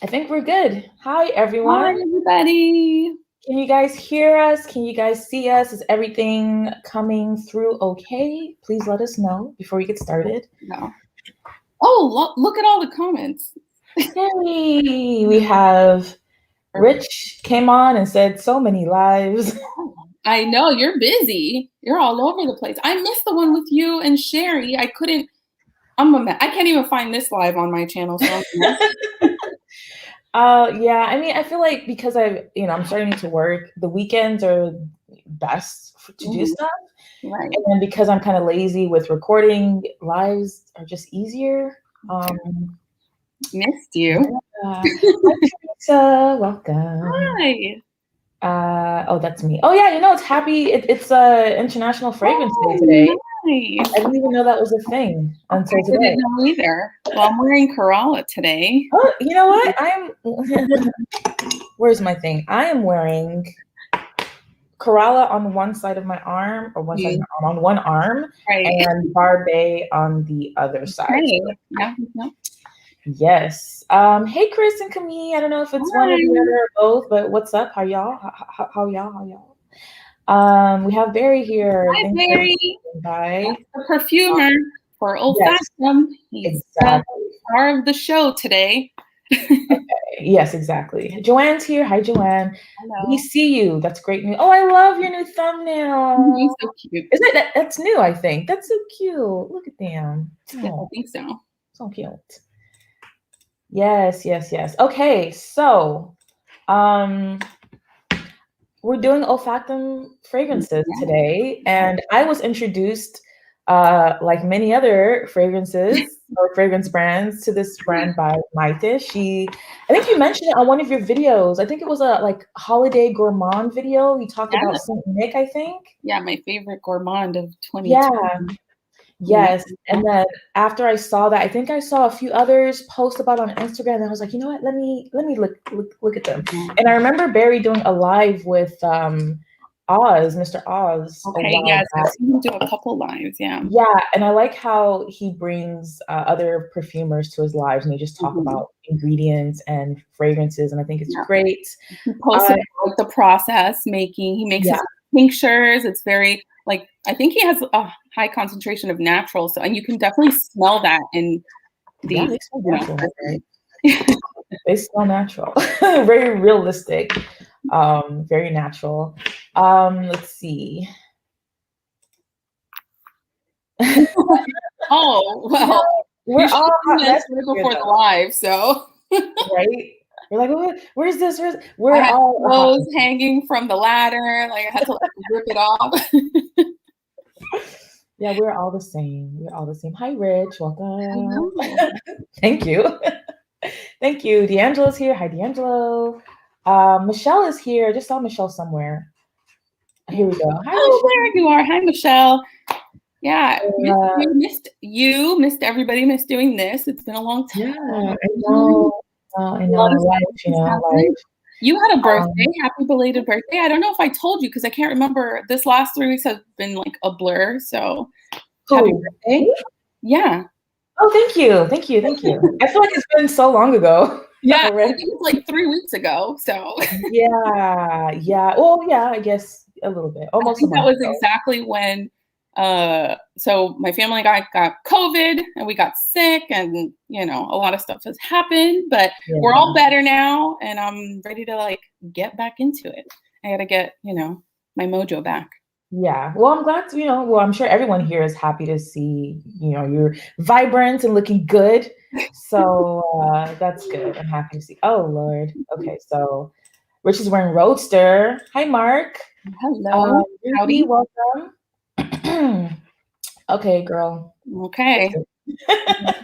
I think we're good. Hi, everyone. Hi, everybody. Can you guys hear us? Can you guys see us? Is everything coming through okay? Please let us know before we get started. No. Oh, look at all the comments. Yay! We have Rich came on and said so many lives. I know, you're busy. You're all over the place. I missed the one with you and Sherry. I couldn't, I can't even find this live on my channel. So Yeah, I mean, I feel like because I'm starting to work, the weekends are best to do stuff. Right. And then because I'm kind of lazy with recording, lives are just easier. Missed you. Hi, Teresa. Welcome. Hi. Oh, that's me. Oh yeah, it's International Fragrance Day today. Nice. I didn't even know that was a thing until today. I didn't know either. Well, I'm wearing Kerala today. Oh, you know what? Where's my thing? I am wearing Kerala on one side of my arm, or one side of my arm, on one arm, Right. and Barbae on the other side. Yeah. Yes. Hey, Chris and Camille. I don't know if it's one or the other or both, but what's up? How y'all? How y'all? We have Barry here. Hi, Barry. Bye. The perfumer for Olfactum. He's the star of the show today. Okay. Yes, exactly. Joanne's here. Hi, Joanne. Hello. We see you. That's great news. Oh, I love your new thumbnail. He's so cute. Isn't it? That's new, I think. That's so cute. Look at them. Yeah, I think so. So cute. Yes. Okay, so we're doing Olfactum Fragrances today, and I was introduced, like many other fragrances or fragrance brands, to this brand by Maite. I think you mentioned it on one of your videos. I think it was a holiday gourmand video. You talked about Saint Nick, I think. Yeah, my favorite gourmand of 2020. Yeah. Yes. And then after I saw that, I think I saw a few others post about it on Instagram, and I was like, you know what? Let me look at them. And I remember Barry doing a live with Oz, Mr. Oz. Okay, yes, I've seen him do a couple lives, yeah. Yeah, and I like how he brings other perfumers to his lives, and they just talk about ingredients and fragrances, and I think it's great. He posts about the process making. He makes his tinctures. It's very I think he has a high concentration of natural, and you can definitely smell that in these. Yeah, they smell natural. They smell natural. Very realistic. Very natural. Let's see. Oh, well, we're all before the live, so right. We're like, where's this? We're all clothes hanging from the ladder. I had to rip it off. Yeah, we're all the same. Hi, Rich. Welcome. Thank you. Thank you. D'Angelo's here. Hi, D'Angelo. Michelle is here. I just saw Michelle somewhere. Here we go. Hi, Michelle. There you are. Hi, Michelle. Yeah, missed everybody. Missed doing this. It's been a long time. Yeah, I know. Life. You had a birthday. Happy belated birthday. I don't know if I told you because I can't remember. This last 3 weeks have been a blur. So happy birthday. Yeah. Oh, thank you. I feel like it's been so long ago. Yeah, I think it's 3 weeks ago. So yeah. Well, yeah, I guess a little bit. Almost. That was exactly when. So my family got COVID and we got sick, and a lot of stuff has happened, but we're all better now, and I'm ready to get back into it. I gotta get my mojo back. Yeah, well, I'm glad to, well, I'm sure everyone here is happy to see, you're vibrant and looking good. So that's good. I'm happy to see. Oh, Lord. Okay, so Rich is wearing Roadster. Hi, Mark. Hello. Howdy. Welcome. Okay, girl. Okay.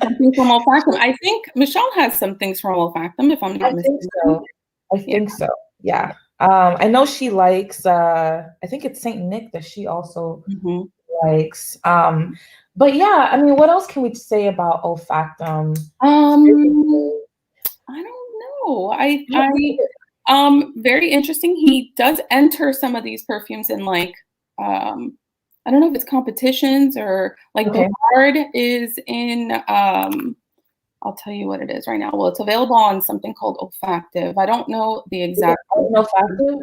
Something from Olfactum. I think Michelle has some things from Olfactum, if I'm not mistaken. I think so. Yeah. I know she likes, I think it's Saint Nick that she also likes. But yeah, I mean, what else can we say about Olfactum? I don't know. Very interesting. He does enter some of these perfumes in I don't know if it's competitions or Bavard is in I'll tell you what it is right now. Well, it's available on something called Olfactive. I don't know the exact. Olfactive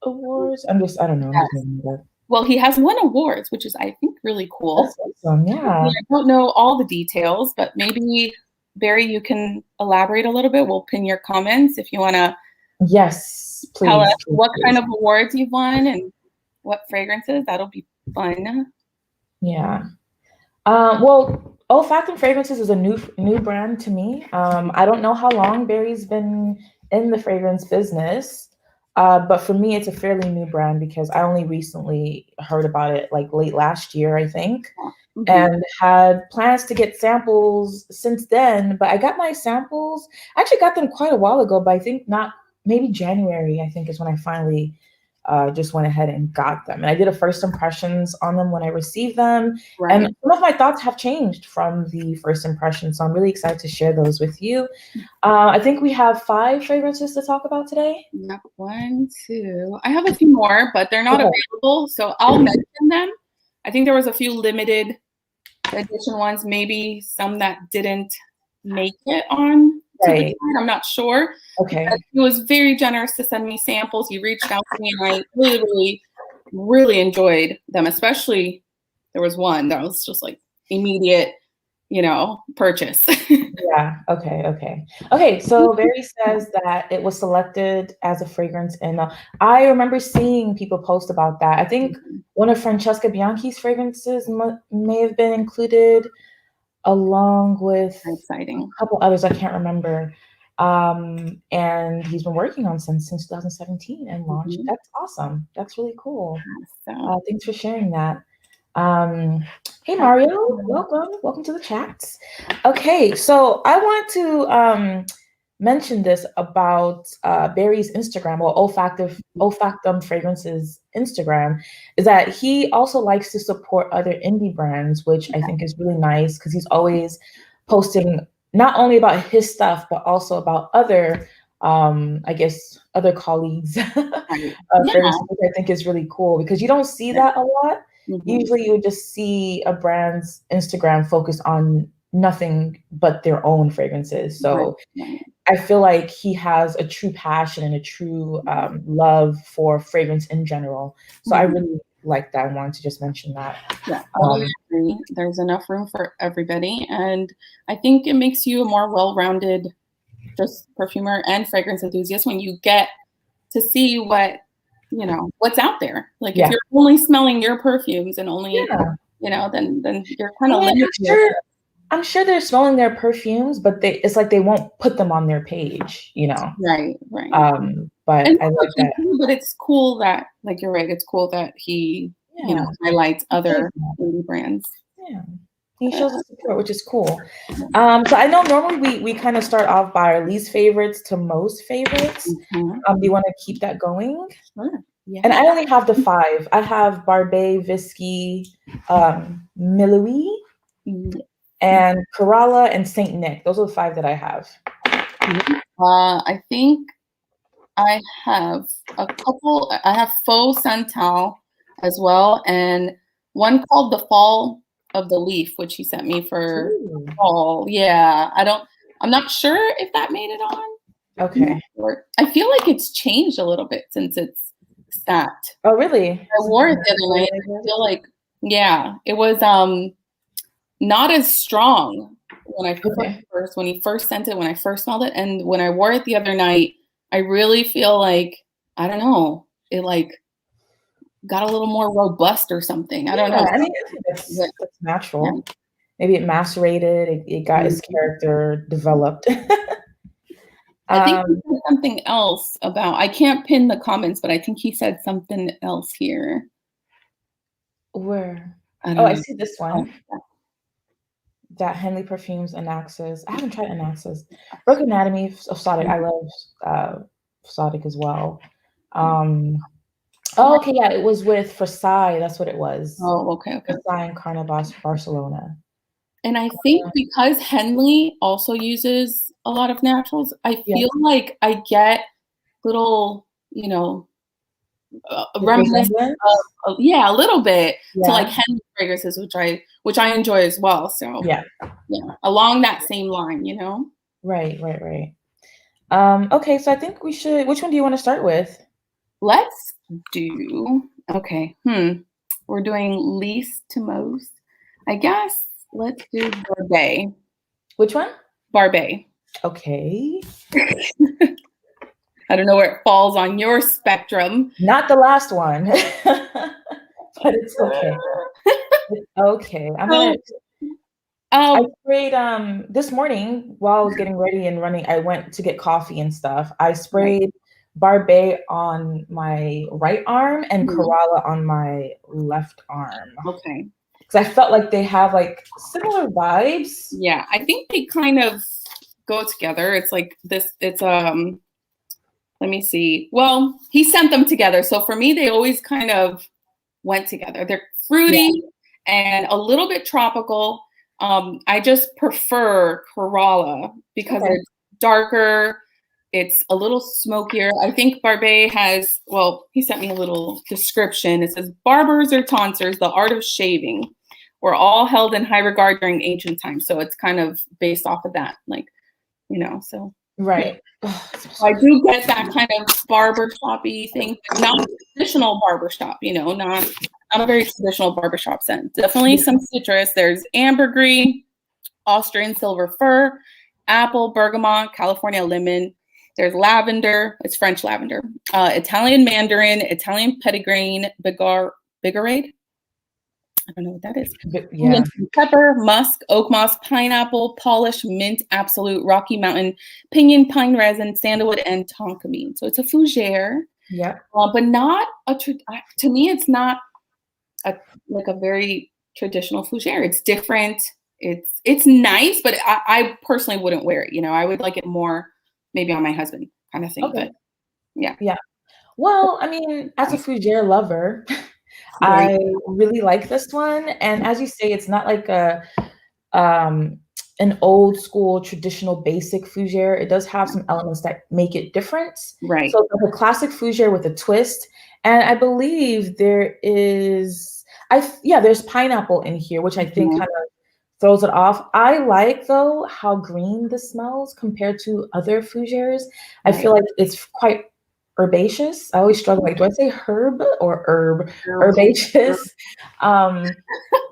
awards. I don't know. Yes. Well, he has won awards, which is, I think, really cool. That's awesome. Yeah. I don't know all the details, but maybe, Barry, you can elaborate a little bit. We'll pin your comments if you want to. Yes, please. Tell us what kind of awards you've won and what fragrances. That'll be fun. Yeah. Well, Olfactum Fragrances is a new brand to me. I don't know how long Barry's been in the fragrance business, but for me, it's a fairly new brand because I only recently heard about it like late last year, I think, and had plans to get samples since then. But I got my samples. I actually got them quite a while ago, but I think maybe January, I think, is when I finally just went ahead and got them. And I did a first impressions on them when I received them. Right. And some of my thoughts have changed from the first impression. So I'm really excited to share those with you. I think we have 5 fragrances to talk about today. Yep. 1, 2. I have a few more, but they're not available. So I'll mention them. I think there was a few limited edition ones, maybe some that didn't make it on. Right. I'm not sure. Okay. He was very generous to send me samples. He reached out to me, and I really, really, really enjoyed them. Especially, there was one that was just like immediate, purchase. Yeah. Okay. So Barry says that it was selected as a fragrance, and I remember seeing people post about that. I think one of Francesca Bianchi's fragrances may have been included, along with a couple others I can't remember. And he's been working on since 2017 and launched. That's awesome. That's really cool. Thanks for sharing that. Hey Mario, welcome to the chats. Okay, so I want to mention this about Barry's Instagram, or Olfactum Fragrances Instagram, is that he also likes to support other indie brands, which I think is really nice because he's always posting not only about his stuff, but also about other, other colleagues, fragrances, which I think is really cool because you don't see that a lot. Usually you just see a brand's Instagram focus on nothing but their own fragrances. So I feel like he has a true passion and a true love for fragrance in general. So I really like that. I wanted to just mention that. Yeah, I agree. There's enough room for everybody. And I think it makes you a more well-rounded just perfumer and fragrance enthusiast when you get to see what's out there. Like if you're only smelling your perfumes and only, then you're kind of limited. I'm sure they're smelling their perfumes, but it's like they won't put them on their page, Right. But I like that. But it's cool that, like, you're right. It's cool that he, highlights other indie brands. Yeah. He shows us support, which is cool. So I know normally we kind of start off by our least favorites to most favorites. Do you want to keep that going? Sure. Yeah. And I only have the 5. I have Barbae, Visky, Mili, and Kerala, and Saint Nick. Those are the 5 that I have. I think I have a couple. I have Faux Santal as well, and one called The Fall of the Leaf, which he sent me for fall. Yeah, I'm not sure if that made it on. Okay. I feel like it's changed a little bit since it's stopped. Oh, really? I wore it the other night. I feel like, it was not as strong when when he first sent it, when I first smelled it, and when I wore it the other night, I really feel like, I don't know, it like got a little more robust or something. I don't know. I mean, that's natural. Yeah. Maybe it macerated. It got its character developed. I think he said something else about, I can't pin the comments, but I think he said something else here. Where? I see this one. That Henley Perfumes Anaxes. I haven't tried Anaxes. Broke Anatomy of Sodic. I love Sodic as well. Okay, yeah, it was with Versailles. That's what it was. Oh, okay. Versailles and Carnavas, Barcelona. And I think because Henley also uses a lot of naturals, I feel like I get little, reminiscent of, yeah, a little bit to like Henley fragrances, which I enjoy as well. So yeah, along that same line, you know. Right. Okay, so I think we should. Which one do you want to start with? Let's do. Okay. We're doing least to most. I guess let's do Barbae. Which one? Barbae. Okay. I don't know where it falls on your spectrum. Not the last one, but it's okay. It's okay. I sprayed this morning while I was getting ready and running. I went to get coffee and stuff. I sprayed Barbae on my right arm and Kerala on my left arm. Okay. Because I felt like they have like similar vibes. Yeah, I think they kind of go together. It's like this. It's let me see. Well, he sent them together, so for me, they always kind of went together. They're fruity and a little bit tropical. I just prefer Kerala because it's darker. It's a little smokier. I think Barbae has, well, he sent me a little description. It says, barbers or tonsors, the art of shaving, were all held in high regard during ancient times. So it's kind of based off of that, like, you know, so. Right. So I do get that kind of barbershop-y thing, not traditional barbershop, you know, not a very traditional barbershop scent. Definitely some citrus. There's ambergris, Austrian silver fir, apple, bergamot, California lemon. There's lavender. It's French lavender. Italian mandarin, Italian petitgrain, bigarade. I don't know what that is. Yeah. Pepper, musk, oak moss, pineapple, polish, mint, absolute, Rocky Mountain, pinyon, pine resin, sandalwood, and tonkamine. So it's a fougere. Yeah. But not to me, it's not like a very traditional fougere. It's different. It's nice, but I personally wouldn't wear it. You know, I would like it more maybe on my husband kind of thing. Okay. But yeah. Yeah. Well, I mean, as a fougere lover, I really like this one. And as you say, it's not like an old school traditional basic fougere. It does have some elements that make it different. Right. So it's a classic fougere with a twist. And I believe there is, there's pineapple in here, which I think kind of throws it off. I like, though, how green this smells compared to other fougères. I feel like it's quite herbaceous. I always struggle. Like, do I say herb or herb? Herbaceous. I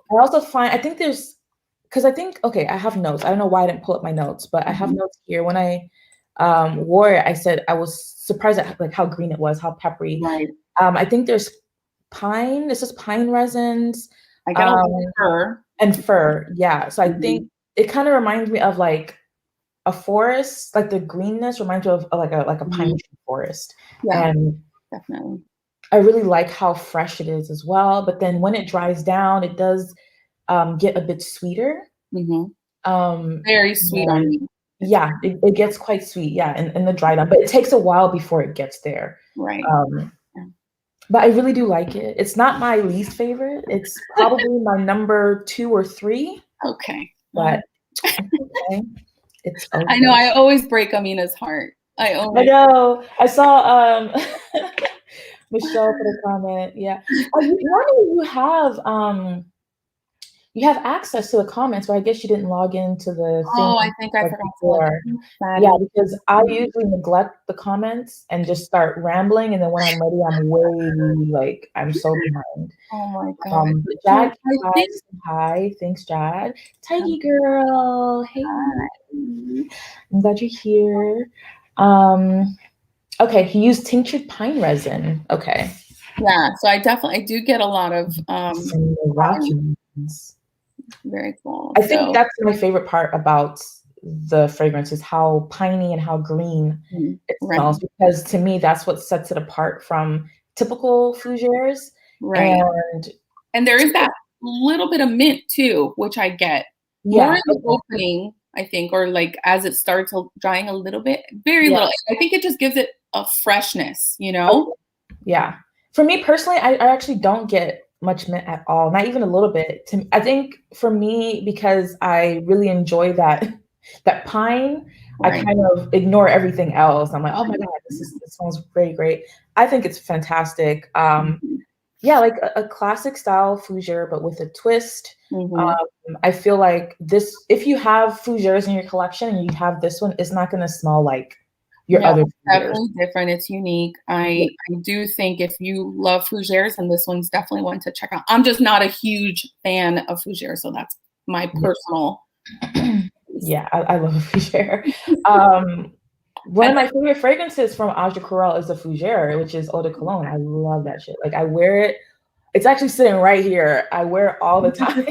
also find, I have notes. I don't know why I didn't pull up my notes, but I have notes here. When I wore it, I said I was surprised at like how green it was, how peppery. Right. I think there's pine. This is pine resins. I got a fir. And fir, yeah. So I think it kind of reminds me of like a forest, like the greenness reminds me of like a pine tree forest. Yeah, and definitely. I really like how fresh it is as well. But then when it dries down, it does get a bit sweeter. Very sweet on me. Yeah, it gets quite sweet. Yeah, in the dry down, but it takes a while before it gets there. Right. But I really do like it. It's not my least favorite. It's probably my number 2 or 3. Okay. But okay. It's okay. I know. I always break Amina's heart. I know. I saw Michelle put a comment. Yeah. Normally you have access to the comments, but I guess you didn't log into the thing. Oh, I think I forgot to log in. Yeah, because I usually neglect the comments and just start rambling, and then when I'm ready, I'm so behind. Oh my god. Jad, hi. Thanks, Jad. Tidy girl. Hey. I'm glad you're here. Okay, he used tinctured pine resin. Okay. Yeah, so I do get a lot of very cool. I think that's my favorite part about the fragrance is how piney and how green it smells, because to me that's what sets it apart from typical fougères. Right. And there is that little bit of mint too, which I get. More in the opening, I think, or like as it starts drying a little bit, very little. I think it just gives it a freshness, you know? Yeah. For me personally, I actually don't get much mint at all, not even a little bit. I think for me, because I really enjoy that That pine, Right. I kind of ignore everything else. I'm like, oh my God, this smells very great. I think it's fantastic. Yeah, like a classic style fougere, but with a twist. I feel like this, if you have fougères in your collection and you have this one, it's not going to smell like your other fougères. Definitely different. It's unique. I do think if you love fougères, and this one's definitely one to check out. I'm just not a huge fan of fougères, so that's my personal. Yeah, I love a fougere. One of my favorite fragrances from Âge de Querelle is a fougere, which is Eau de Cologne. I love that shit. Like I wear it. It's actually sitting right here. I wear it all the time.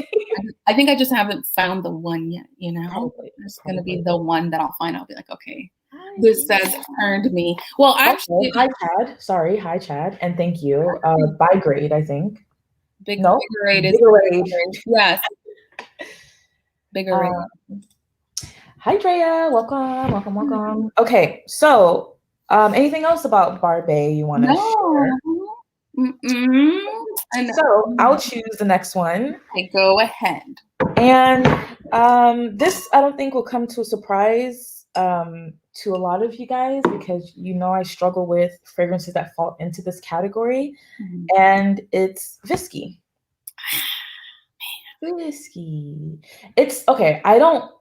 I think I just haven't found the one yet, you know? Probably. It's going to be the one that I'll find. I'll be like, okay, this has turned me. Well, actually. Hi, Chad. Sorry. Hi, Chad. And thank you. By grade, I think. Bigger grade is. Yes. Bigger grade. Hi, Drea. Welcome. Okay, so anything else about Barbae you want to share? So I'll choose the next one. Okay, go ahead. And this I don't think will come to a surprise to a lot of you guys, because I struggle with fragrances that fall into this category, and it's Visky. Visky. It's okay. I don't.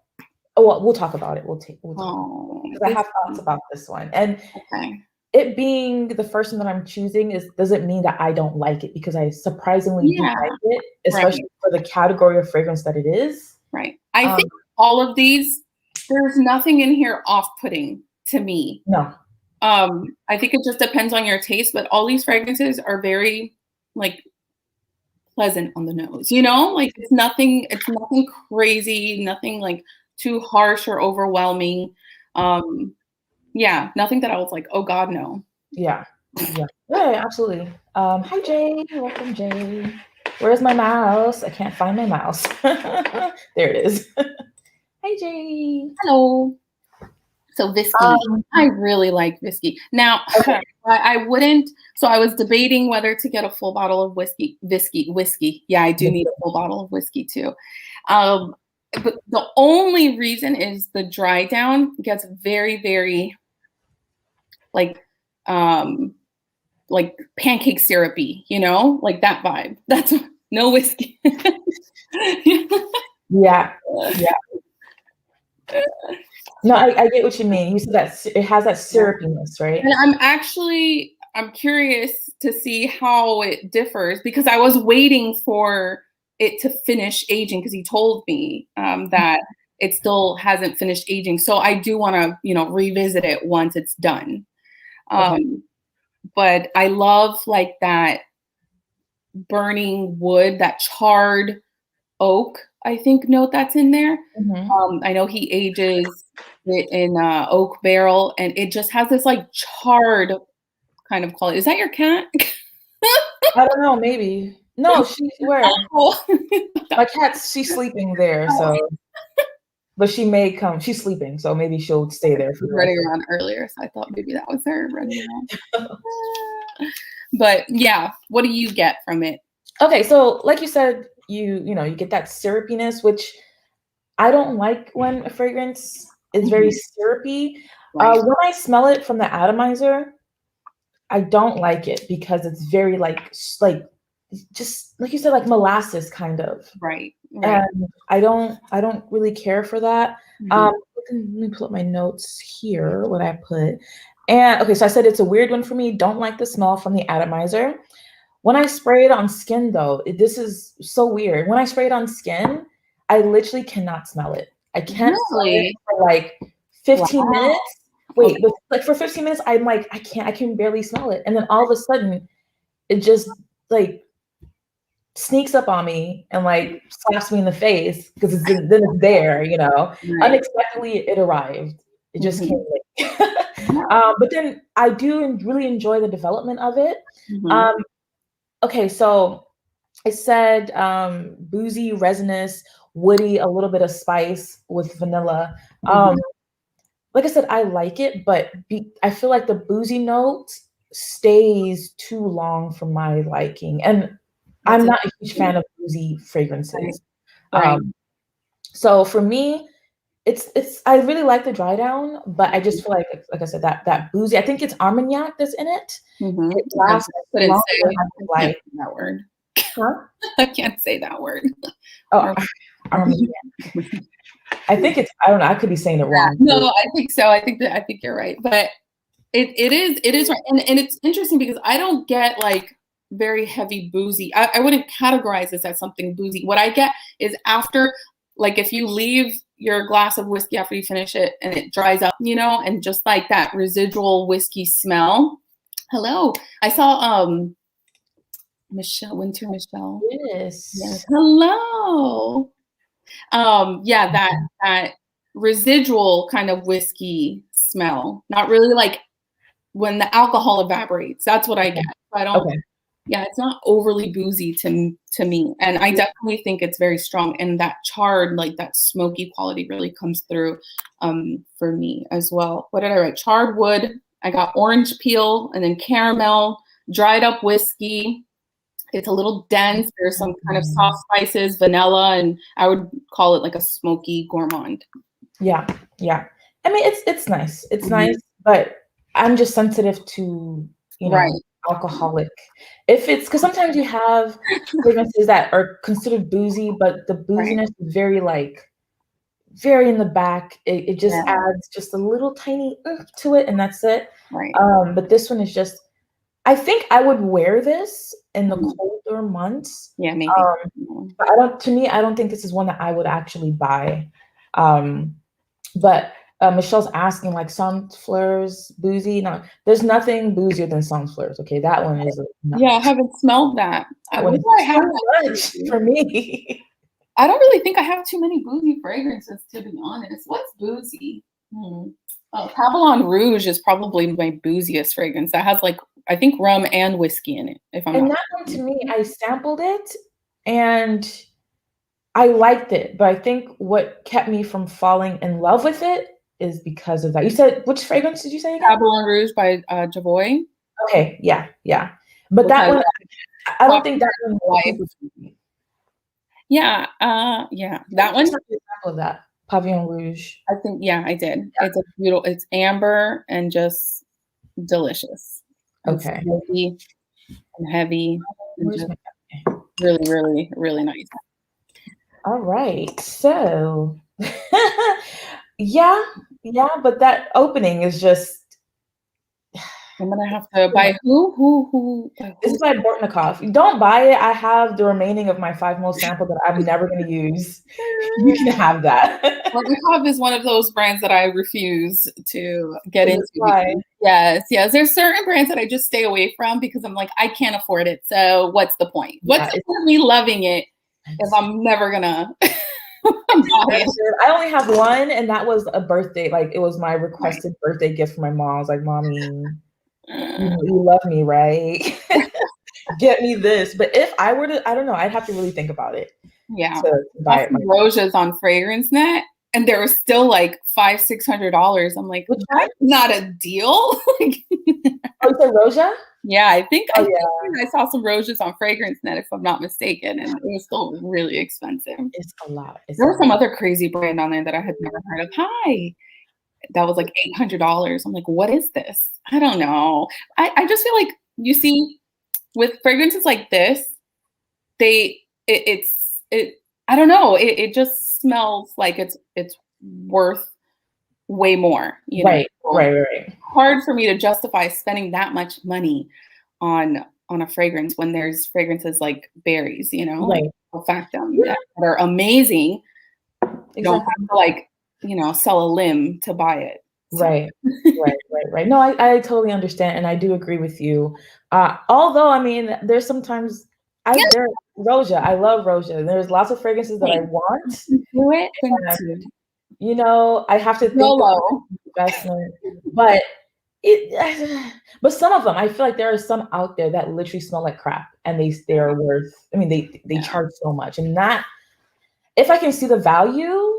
Oh, well, we'll talk about it. We'll talk because I have thoughts about this one, and it being the first one that I'm choosing doesn't mean that I don't like it, because I surprisingly do like it, especially for the category of fragrance that it is. Right. I think all of these, there's nothing in here off-putting to me. No. I think it just depends on your taste, but all these fragrances are very like pleasant on the nose. Like it's nothing crazy, nothing like too harsh or overwhelming. Nothing that I was like, oh God, no. Yeah, absolutely. Hi Jay, welcome Jay. Where's my mouse? I can't find my mouse. There it is. Hi Jay. Hello. So Visky, I really like Visky. Now, I wouldn't. So I was debating whether to get a full bottle of whiskey. Yeah, I do need a full bottle of whiskey too. But the only reason is the dry down gets very, very like pancake syrupy, like that vibe. That's no whiskey. Yeah. No, I get what you mean. You said that it has that syrupiness, right? And I'm curious to see how it differs, because I was waiting for it to finish aging, because he told me that it still hasn't finished aging. So I do want to, revisit it once it's done. But I love like that burning wood, that charred oak, I think, note that's in there. I know he ages it in oak barrel, and it just has this like charred kind of quality. Is that your cat? I don't know, maybe. No, she's where? My cat's, she's sleeping there, so. But she may come. She's sleeping, so maybe she'll stay there. For running around earlier, so I thought maybe that was her running around. But yeah, what do you get from it? Okay, so like you said, you get that syrupiness, which I don't like when a fragrance is very syrupy. When I smell it from the atomizer, I don't like it, because it's very like just like you said, like molasses kind of. Right. And I don't really care for that. Let me pull up my notes here, what I put. And okay, so I said it's a weird one for me. Don't like the smell from the atomizer. When I spray it on skin, though, this is so weird. When I spray it on skin, I literally cannot smell it. I can't smell it for like 15 minutes. Wait, like for 15 minutes, I'm like, I can barely smell it. And then all of a sudden, it just like sneaks up on me and like slaps me in the face, because then it's there, Unexpectedly, it arrived. It just came late. But then I do really enjoy the development of it. Okay, so I said boozy, resinous, woody, a little bit of spice with vanilla. Like I said, I like it, but I feel like the boozy note stays too long for my liking. And I'm not a huge fan of boozy fragrances. So for me, I really like the dry down, but I just feel like I said, that boozy. I think it's Armagnac that's in it. It lasts longer than I would like. That word. Huh? I can't say that word. Oh, Armagnac. I think it's, I don't know, I could be saying it wrong. No, I think so. I think you're right. But it is right. And it's interesting because I don't get like very heavy boozy. I wouldn't categorize this as something boozy. What I get is after, like, if you leave your glass of whiskey after you finish it and it dries up, you know, and just like that residual whiskey smell. Hello. I saw Winter Michelle. Yes. Hello. Yeah, that residual kind of whiskey smell. Not really like when the alcohol evaporates. That's what I get. I don't. Okay. Yeah, it's not overly boozy to me, and I definitely think it's very strong. And that charred, like that smoky quality, really comes through for me as well. What did I write? Charred wood. I got orange peel, and then caramel, dried up whiskey. It's a little dense. There's some kind of soft spices, vanilla, and I would call it like a smoky gourmand. Yeah, yeah. I mean, it's nice. It's nice, but I'm just sensitive to, you know, alcoholic. If it's, because sometimes you have fragrances that are considered boozy, but the booziness is very in the back. It just adds just a little tiny to it, and that's it. Right. But this one is just, I think I would wear this in the colder months. Yeah, maybe. But I don't think this is one that I would actually buy. But Michelle's asking, like, sunflowers boozy. No, there's nothing boozier than sunflowers. Okay, that one is. Yeah, I haven't smelled that. I have much for me. I don't really think I have too many boozy fragrances, to be honest. What's boozy? Oh, Pavillon Rouge is probably my booziest fragrance. That has, like, I think rum and whiskey in it. If I'm not. And that one, to me, I sampled it and I liked it, but I think what kept me from falling in love with it is because of that. You said, which fragrance did you say again? Pavillon Rouge by Javoy. Okay, yeah. But that one, I don't think that one. Yeah, that one. Of that Pavillon Rouge. I think, yeah, I did. Yeah. It's a beautiful. It's amber and just delicious. Okay. It's heavy and just really, really, really nice. All right. So, yeah, but that opening is just. I'm gonna have to buy who? This is by Bortnikov. Don't buy it. I have the remaining of my 5 most sample that I'm never gonna use. You can have that. Bortnikov is one of those brands that I refuse to get into. Yes. There's certain brands that I just stay away from because I'm like, I can't afford it. So what's the point? What's the point of me loving it if I'm never gonna? I only have one, and that was a birthday. Like, it was my requested birthday gift for my mom. I was like, Mommy, you love me, right? Get me this. But if I were to, I don't know, I'd have to really think about it. Yeah. To buy it. Roses on Fragrance Net, and there was still like $500-$600. I'm like, that's not a deal. Oh, it's a Roja? Yeah, I think I saw some Rojas on Fragrance Net, if I'm not mistaken, and it was still really expensive. It's a lot. There was some other crazy brand on there that I had never heard of. That was like $800. I'm like, what is this? I don't know. I just feel like, you see, with fragrances like this, I don't know. It just smells like it's worth way more. You know? Right. Hard for me to justify spending that much money on a fragrance when there's fragrances like berries, you know, Olfactum that are amazing. You don't have to, like, you know, sell a limb to buy it. So. Right. No, I totally understand, and I do agree with you. Although, I mean, there's sometimes Roja. I love Roja. There's lots of fragrances that I want. Do it. And, you know, I have to think about investment, but some of them, I feel like there are some out there that literally smell like crap, and they are worth. I mean, they charge so much, and that, if I can see the value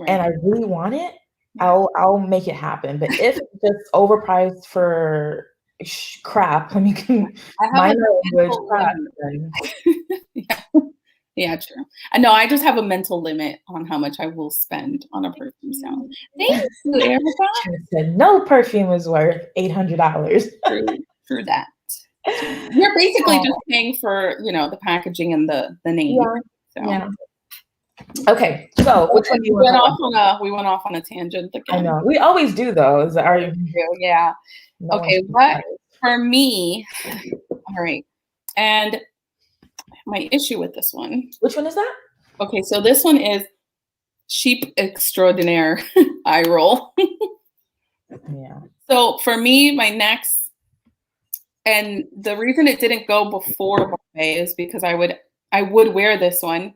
and I really want it, I'll make it happen. But if it's just overpriced for crap, I mean, my language, crap. Yeah, true. No, I just have a mental limit on how much I will spend on a perfume smell. Thank you, Erica. She said no perfume is worth $800. True that. You're basically just paying for, the packaging and the name. Yeah. So. Yeah. Okay, so which one do you want? We went off on a tangent again. I know. We always do though. Yeah. No, okay, what for me? All right. And my issue with this one. Which one is that? Okay, so this one is Sheep Extraordinaire eye roll. Yeah. So for me, my next, and the reason it didn't go before Barbae is because I would wear this one.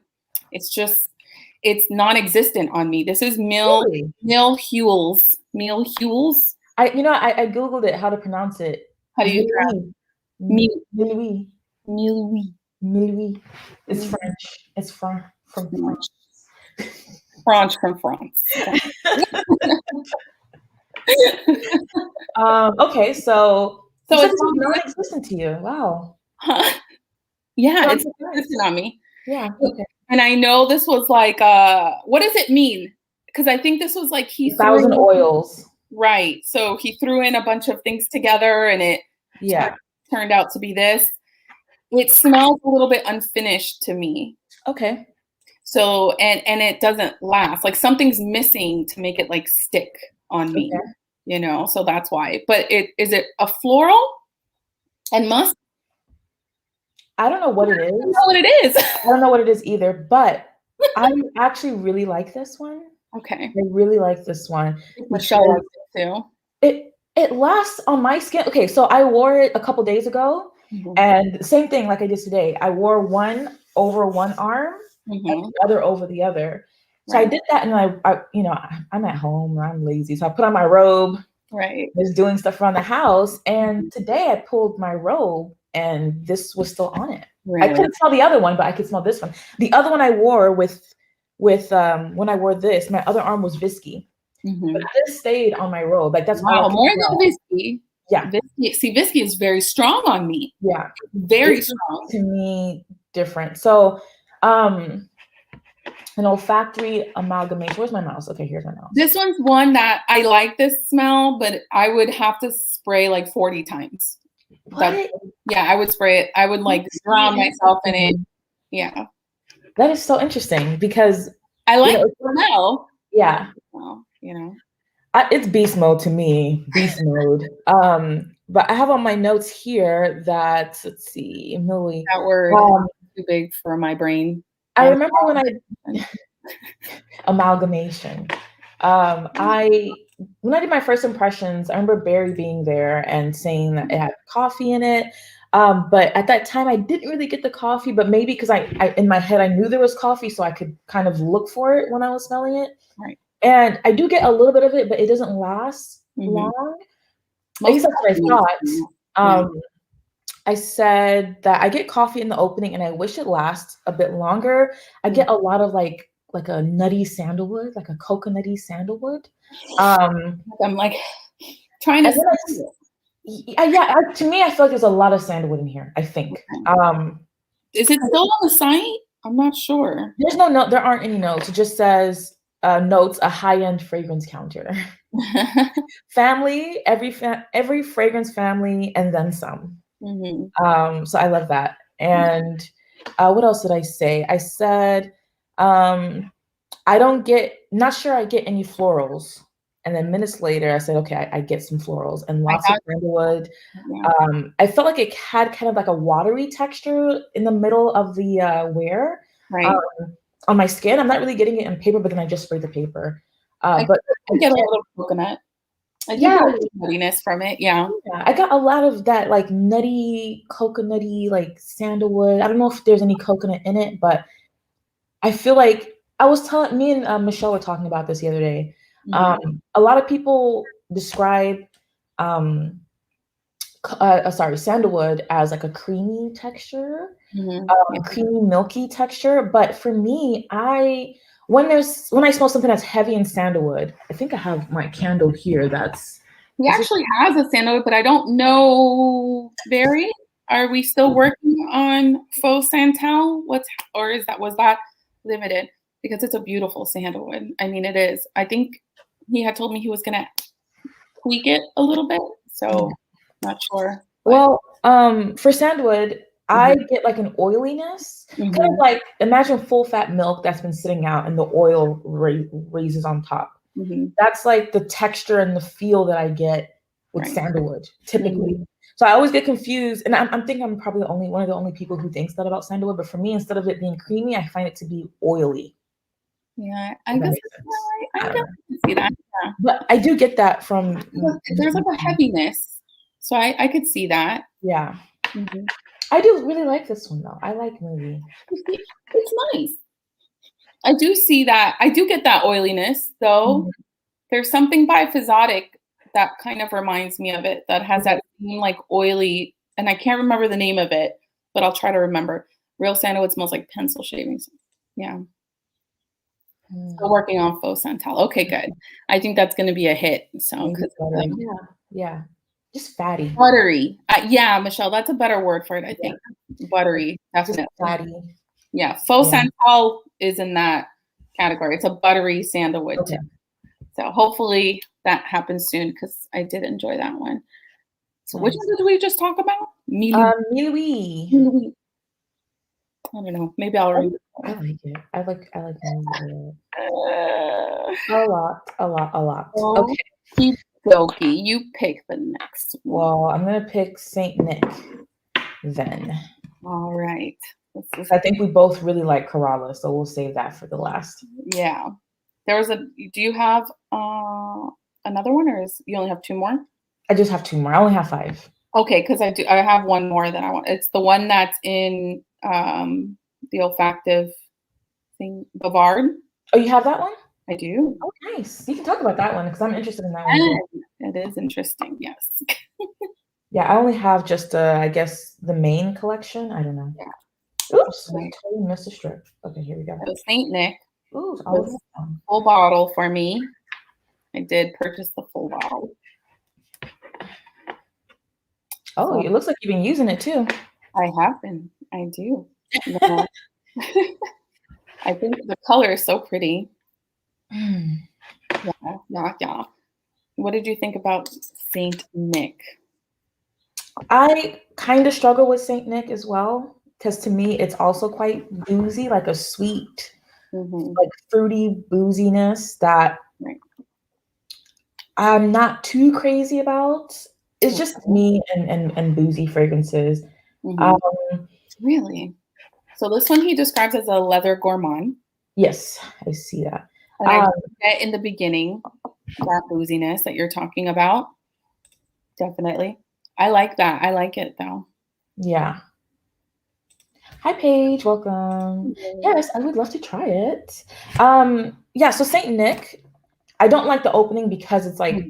It's non-existent on me. This is Mili Hughes. Mili Hughes. I Googled it, how to pronounce it. How do you pronounce it? Mili. It's French. It's from France. French from France. Okay, so it's non-existent to you. Wow. Huh? Yeah, it's non-existent on me. Yeah. Okay. And I know this was like, what does it mean? Because I think this was like 1,000 oils. Right. So he threw in a bunch of things together and it turned out to be this. It smells a little bit unfinished to me. Okay. So, and it doesn't last. Like something's missing to make it like stick on me, so that's why. But is it a floral and musk? I don't know what it is. I don't know what it is. I don't know what it is either, but I actually really like this one. Okay. I really like this one. Michelle likes it too. It lasts on my skin. Okay, so I wore it a couple days ago, and same thing like I did today. I wore one over one arm and the other over the other. So I did that, and I'm at home. I'm lazy, so I put on my robe. Right. Was doing stuff around the house, and today I pulled my robe, and this was still on it. Really? I couldn't smell the other one, but I could smell this one. The other one I wore with when I wore this, my other arm was Visky. But this stayed on my robe. Like that's more than Visky. Yeah. Visky is very strong on me. Yeah. Very strong. To me, different. So an olfactory amalgamation. Where's my mouse? Okay, here's my mouse. This one's one that I like this smell, but I would have to spray like 40 times. I would spray it. I would like drown myself in it. Yeah. That is so interesting because I like the smell. Yeah. Well, it's beast mode to me. Beast mode. But I have on my notes here that let's see, Mili. That word too big for my brain. I remember when amalgamation. When I did my first impressions, I remember Barry being there and saying that it had coffee in it. But at that time, I didn't really get the coffee, but maybe because I in my head, I knew there was coffee, so I could kind of look for it when I was smelling it. Right. And I do get a little bit of it, but it doesn't last long. At least that's what I thought. I said that I get coffee in the opening and I wish it lasts a bit longer. I get a lot of like a nutty sandalwood, like a coconutty sandalwood. I'm like trying to. To me, I feel like there's a lot of sandalwood in here. I think. Is it still on the site? I'm not sure. There's no note. There aren't any notes. It just says notes: a high-end fragrance counter. Family, every fragrance family, and then some. So I love that. And what else did I say? I said not sure I get any florals. And then minutes later, I said, okay, I get some florals and lots of sandalwood. Yeah. I felt like it had kind of like a watery texture in the middle of the wear on my skin. I'm not really getting it in paper, but then I just sprayed the paper. But I get a little coconut. I get a little nuttiness from it. Yeah. I got a lot of that like nutty, coconutty, like sandalwood. I don't know if there's any coconut in it, but I feel like me and Michelle were talking about this the other day. A lot of people describe sandalwood as like a creamy texture, creamy milky texture. But for me, when I smell something that's heavy in sandalwood, I think I have my candle here. He actually has a sandalwood, but I don't know Barry. Are we still working on Faux Santal? Was that limited? Because it's a beautiful sandalwood. I mean, it is. I think he had told me he was gonna tweak it a little bit, so not sure. Well, for sandalwood, I get like an oiliness, kind of like imagine full fat milk that's been sitting out and the oil raises on top. That's like the texture and the feel that I get with sandalwood typically. So I always get confused, and I think I'm probably one of the only people who thinks that about sandalwood. But for me, instead of it being creamy, I find it to be oily. Yeah, I guess I can see that. Yeah. But I do get that from there's like a heaviness, so I could see that. Yeah, I do really like this one though. I like Mili. It's nice. I do see that. I do get that oiliness though. There's something by Physotic that kind of reminds me of it, that has that same like oily, and I can't remember the name of it, but I'll try to remember. Real sandalwood smells like pencil shavings. Yeah. Still working on Faux Santal. Okay, good. I think that's going to be a hit. So, yeah, just fatty, buttery. Yeah, Michelle, that's a better word for it. I think buttery, definitely. Just fatty. Yeah, Faux Santal is in that category. It's a buttery sandalwood too. So hopefully that happens soon because I did enjoy that one. So which one did we just talk about? Mili. I don't know. Maybe I'll read it. I like it. I like Mili a lot. Okay. Okie, you pick the next one. Well, I'm gonna pick Saint Nick then. All right. I think we both really like Kerala, so we'll save that for the last. Yeah. Do you have another one, or you only have two more? I just have two more. I only have 5. Okay, because I have one more that I want. It's the one that's in the olfactive thing, Bavard. Oh, you have that one? I do. Oh, nice. You can talk about that one because I'm interested in that one. It is interesting, yes. Yeah, I only have just I guess the main collection. I don't know. Yeah. Oops, I totally missed a strip. Okay, here we go. So Saint Nick. Ooh, full bottle for me. I did purchase the full bottle. Oh, so, it looks like you've been using it too. I have been. I do. Yeah. I think the color is so pretty. Yeah. What did you think about Saint Nick? I kind of struggle with Saint Nick as well, because to me it's also quite boozy, like a sweet, like fruity booziness that I'm not too crazy about. It's just me and boozy fragrances. Really? So this one he describes as a leather gourmand. Yes, I see that. And I get in the beginning that booziness that you're talking about. Definitely. I like that. I like it though. Yeah. Hi Paige, welcome. Yes, I would love to try it. Yeah, so Saint Nick, I don't like the opening because it's like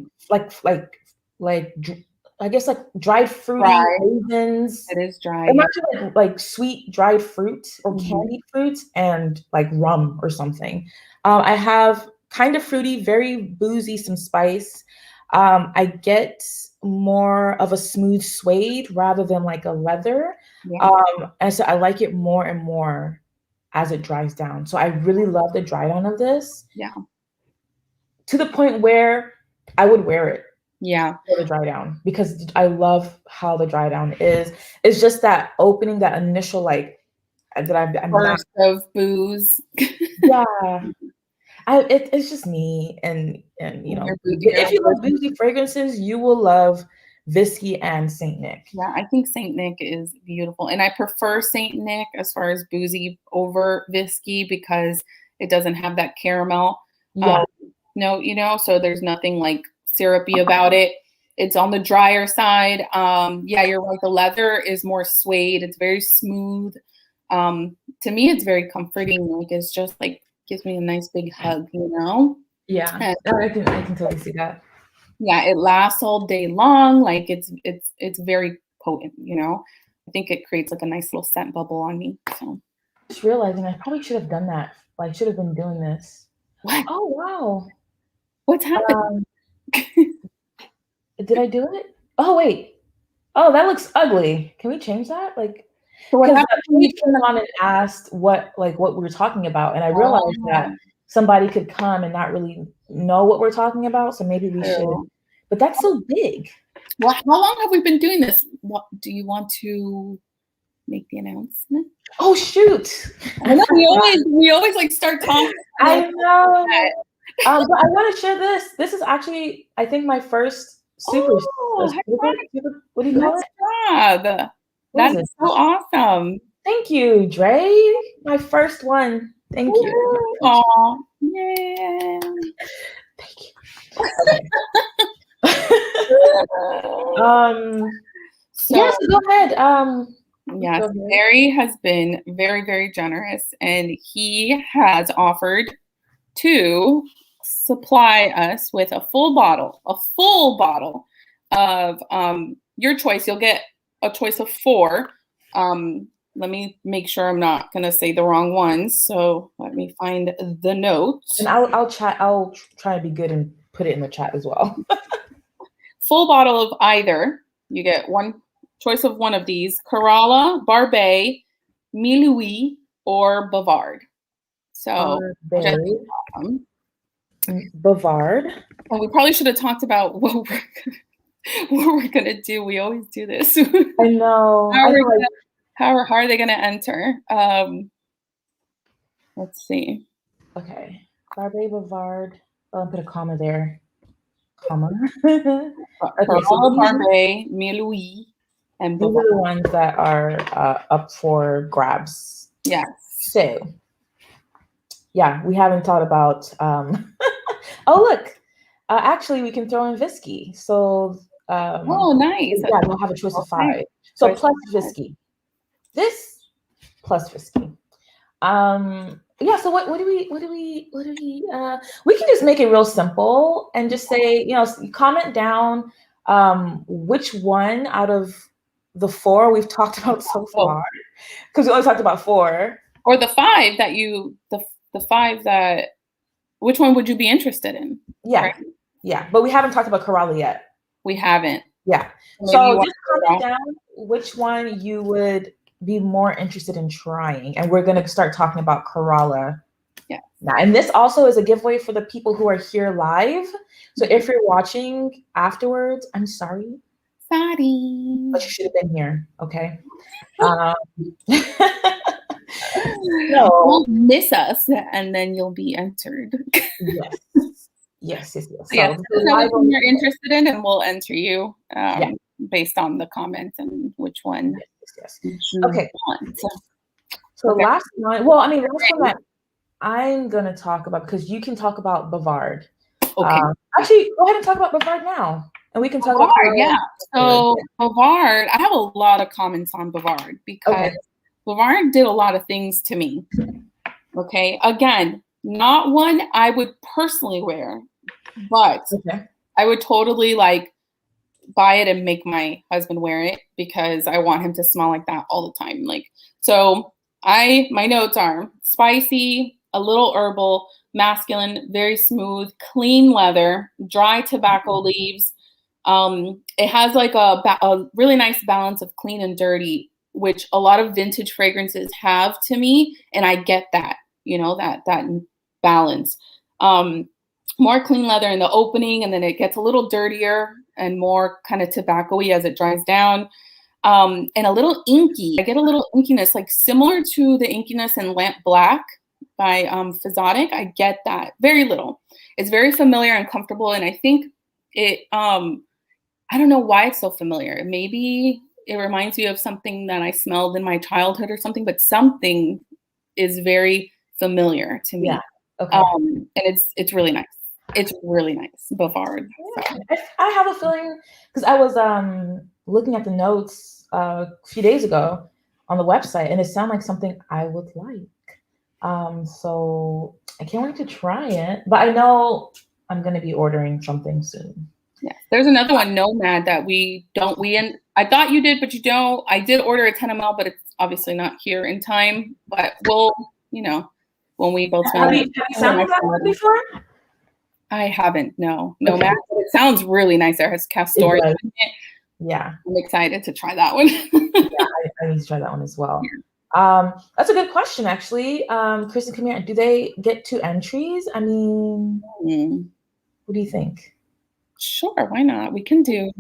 I guess like dried fruity raisins. It is dry. Imagine like sweet dried fruit or candied fruit and like rum or something. I have kind of fruity, very boozy, some spice. I get more of a smooth suede rather than like a leather. And so I like it more and more as it dries down. So I really love the dry down of this. Yeah. To the point where I would wear it. Yeah. For the dry down, because I love how the dry down is. It's just that opening, that initial like that I'm burst of booze. Yeah. It's just me, and you know, if you love boozy fragrances, you will love Visky and Saint Nick. Yeah, I think Saint Nick is beautiful, and I prefer Saint Nick as far as boozy over Visky because it doesn't have that caramel. Yeah. So there's nothing like syrupy about it. It's on the drier side. Yeah, you're right. The leather is more suede. It's very smooth. To me, it's very comforting. Like it's just like gives me a nice big hug, Yeah, and I can totally see that. Yeah, it lasts all day long. Like it's very potent. I think it creates like a nice little scent bubble on me. So just realizing I probably should have done that. Like should have been doing this. What? Oh wow. What's happening? Did I do it? Oh wait. Oh, that looks ugly. Can we change that? Like, So what because happens when we you came on and asked what we were talking about, and I realized that Oh, somebody could come and not really know what we're talking about, so maybe we should. true. But that's so big. Well, how long have we been doing this? What do you want to make the announcement? Oh shoot! I know we always like start talking. I know. But I want to share this. This is actually, I think, my first super. Oh, What do you call nice it? job. What That is is it? so awesome. Thank you, Dre. My first one. Thank you. Oh, yeah. Thank you. Okay. So, yes, go ahead. Yes, Barry has been very, very generous, and he has offered to supply us with a full bottle of your choice. You'll get a choice of 4. Let me make sure I'm not going to say the wrong ones. So let me find the note. And I'll try to be good and put it in the chat as well. Full bottle of either. You get one choice of one of these: Kerala, Barbae, Mili, or Bavard. So Bavard. And we probably should have talked about what we're gonna do. We always do this. I know. How are they gonna enter? Let's see. Okay. Barbae, Bavard. I'll put a comma there. Comma. Okay, so Barbae, Mili, and Bavard. These are the ones that are up for grabs. Yes. So, yeah, we haven't thought about. Oh, look. Actually, we can throw in Visky. So. Oh, nice. Yeah, we'll have a choice of 5. So plus Visky. This plus Visky. Yeah, so what do we we can just make it real simple and just say, comment down which one out of the 4 we've talked about so far, because we only talked about 4, or the 5 that the 5 that, which one would you be interested in? Yeah. Yeah, but we haven't talked about Kerala yet. We haven't. Yeah. So just comment down which one you would be more interested in trying, and we're going to start talking about Kerala. Yeah. Now, and this also is a giveaway for the people who are here live. So if you're watching afterwards, I'm sorry. Sorry. But you should have been here. Okay. No. Don't miss us, and then you'll be entered. Yes. So what you're interested in, and we'll enter you based on the comment and which one. Yes. Okay. So last one. Well, last one that I'm gonna talk about, because you can talk about Bavard. Okay. Actually, go ahead and talk about Bavard now, and we can talk about Bavard. Yeah. So Bavard, I have a lot of comments on Bavard because Bavard did a lot of things to me. Okay. Again, not one I would personally wear, but I would totally buy it and make my husband wear it because I want him to smell like that all the time. So my notes are spicy, a little herbal, masculine, very smooth, clean leather, dry tobacco leaves. It has a really nice balance of clean and dirty, which a lot of vintage fragrances have to me. And I get that, that balance. More clean leather in the opening, and then it gets a little dirtier and more kind of tobacco-y as it dries down. And a little inky. I get a little inkiness, similar to the inkiness in Lamp Black by Physotic. I get that. Very little. It's very familiar and comfortable, and I think it, I don't know why it's so familiar. Maybe it reminds you of something that I smelled in my childhood or something, but something is very familiar to me. Yeah. Okay. And it's really nice. It's really nice, Bavard. So. I have a feeling, because I was looking at the notes a few days ago on the website, and it sounded like something I would like. So I can't wait to try it. But I know I'm going to be ordering something soon. Yeah, there's another one, Nomad, that I thought you did, but you don't. I did order a 10 ml, but it's obviously not here in time. But we'll, when we both. Have you sampled that one before? I haven't, no. Nomad. It sounds really nice. There has castor in it. Yeah. I'm excited to try that one. Yeah, I need to try that one as well. That's a good question, actually. Kristen, come here. Do they get 2 entries? I mean, what do you think? Sure, why not? We can do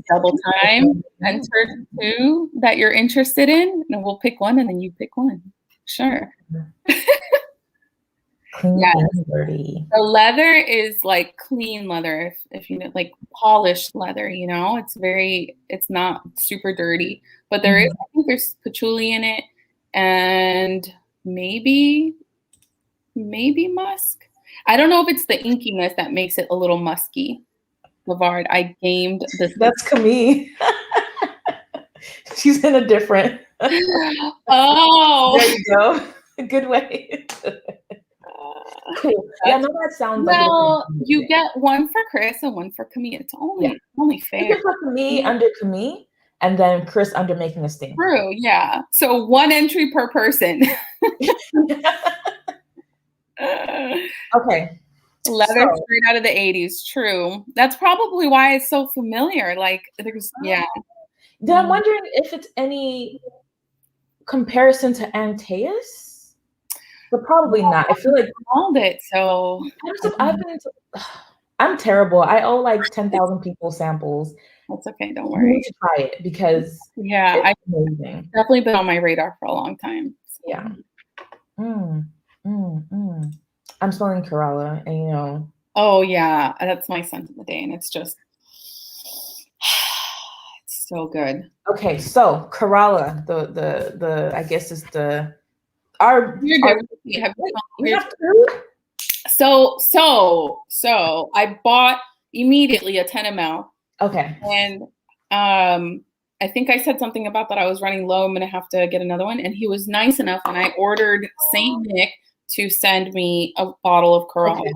double time. Enter 2 that you're interested in, and we'll pick one, and then you pick one. Sure. Clean and dirty. The leather is like clean leather, if you know, like polished leather. You know, it's not super dirty, but I think there's patchouli in it, and maybe musk. I don't know if it's the inkiness that makes it a little musky. Bavard, I gamed this. That's Camille. She's in a different. Oh, there you go. Good way. Cool. Yeah, no, that sounds well. You get one for Chris and one for Camille. It's only fair. You can put Camille under Camille, and then Chris under Making a Sting. True. Yeah. So 1 entry per person. Okay. Leather straight out of the 80s. True. That's probably why it's so familiar. Like there's Then I'm wondering if it's any comparison to Antaeus, but probably not. I feel like I called it. So I'm terrible. I owe like 10,000 people samples. That's okay. Don't worry. You need to try it because I've amazing. Definitely been on my radar for a long time. So. Yeah. I'm smelling Kerala, and you know. Oh yeah, that's my scent of the day, and it's just it's so good. Okay, so Kerala, the I guess is the we have 2? So I bought immediately a 10 ml. Okay. And I think I said something about that I was running low. I'm gonna have to get another one. And he was nice enough, and I ordered Saint Nick to send me a bottle of Kerala. Okay.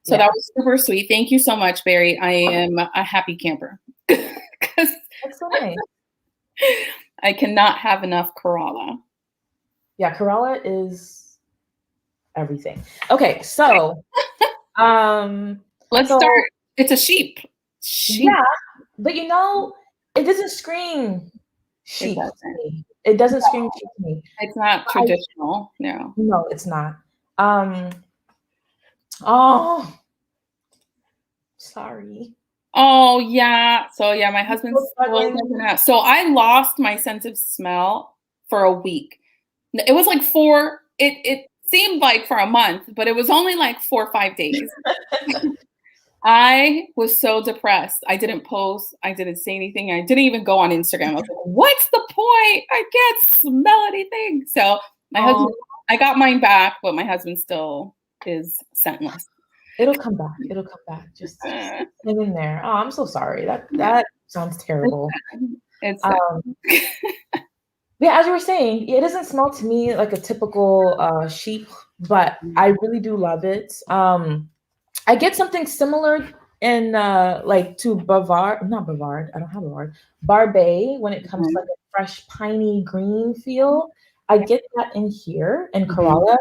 So that was super sweet. Thank you so much, Barry. I am a happy camper. That's so nice. I cannot have enough Kerala. Yeah, Kerala is everything. Okay, so let's start. It's a sheep. Yeah, but you know, it doesn't scream sheep. It doesn't scream sheep to me. It's not traditional. No, it's not. Oh, sorry. Oh yeah. So yeah, my husband's so I lost my sense of smell for a week. It was like 4. It seemed like for a month, but it was only like 4 or 5 days. I was so depressed. I didn't post. I didn't say anything. I didn't even go on Instagram. I was like, what's the point? I can't smell anything. So my husband, I got mine back, but my husband still is scentless. It'll come back. It'll come back. Just hang in there. Oh, I'm so sorry. That sounds terrible. It's yeah, as you were saying, it doesn't smell to me like a typical sheep, but I really do love it. I get something similar in like to Bavard, not Bavard, I don't have Bavard, Barbae when it comes to like a fresh piney green feel. I get that in here in Kerala.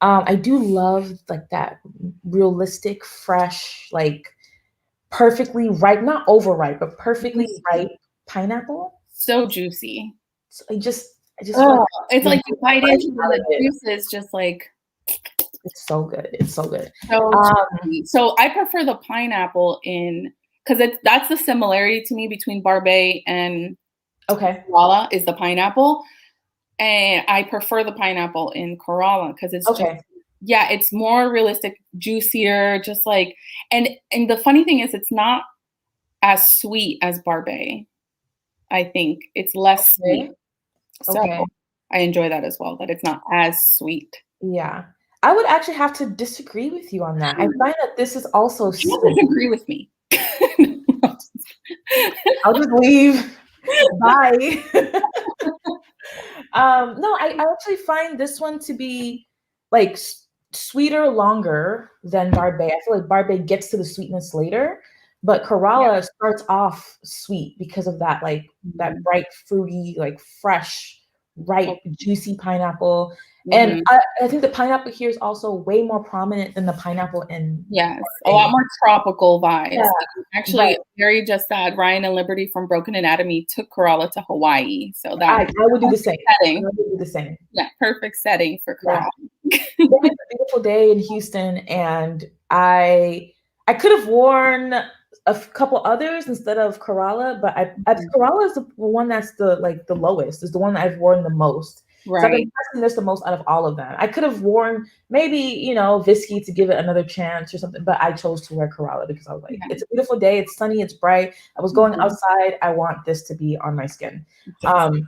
I do love like that realistic, fresh, like perfectly ripe, not overripe, but perfectly ripe pineapple. So juicy. So I just it's like you bite into the juice is just like it's so good. It's so good. So I prefer the pineapple because that's the similarity to me between Barbae and Kerala is the pineapple. And I prefer the pineapple in Kerala because it's it's more realistic, juicier, just like and the funny thing is it's not as sweet as Barbae. I think it's less sweet. So I enjoy that as well, that it's not as sweet. Yeah. I would actually have to disagree with you on that. I find that this is also you disagree with me. I'll just leave. Bye. No, I actually find this one to be like sweeter longer than Barbae. I feel like Barbae gets to the sweetness later, but Kerala starts off sweet because of that like that bright, fruity, like fresh ripe, juicy pineapple. And I think the pineapple here is also way more prominent than the pineapple in a lot more tropical vibes. Yeah, actually, Very just sad. Ryan and Liberty from Broken Anatomy took Corolla to Hawaii, so that I would do the same. Setting. I would do the same. Yeah, perfect setting for Corolla. Yeah. It was a beautiful day in Houston, and I could have worn a couple others instead of Corolla, but Corolla is the one that's the lowest. Is the one that I've worn the most. Right. So I've been testing this the most out of all of them. I could have worn maybe, Visky to give it another chance or something, but I chose to wear Corolla because I was like, it's a beautiful day. It's sunny. It's bright. I was going outside. I want this to be on my skin. But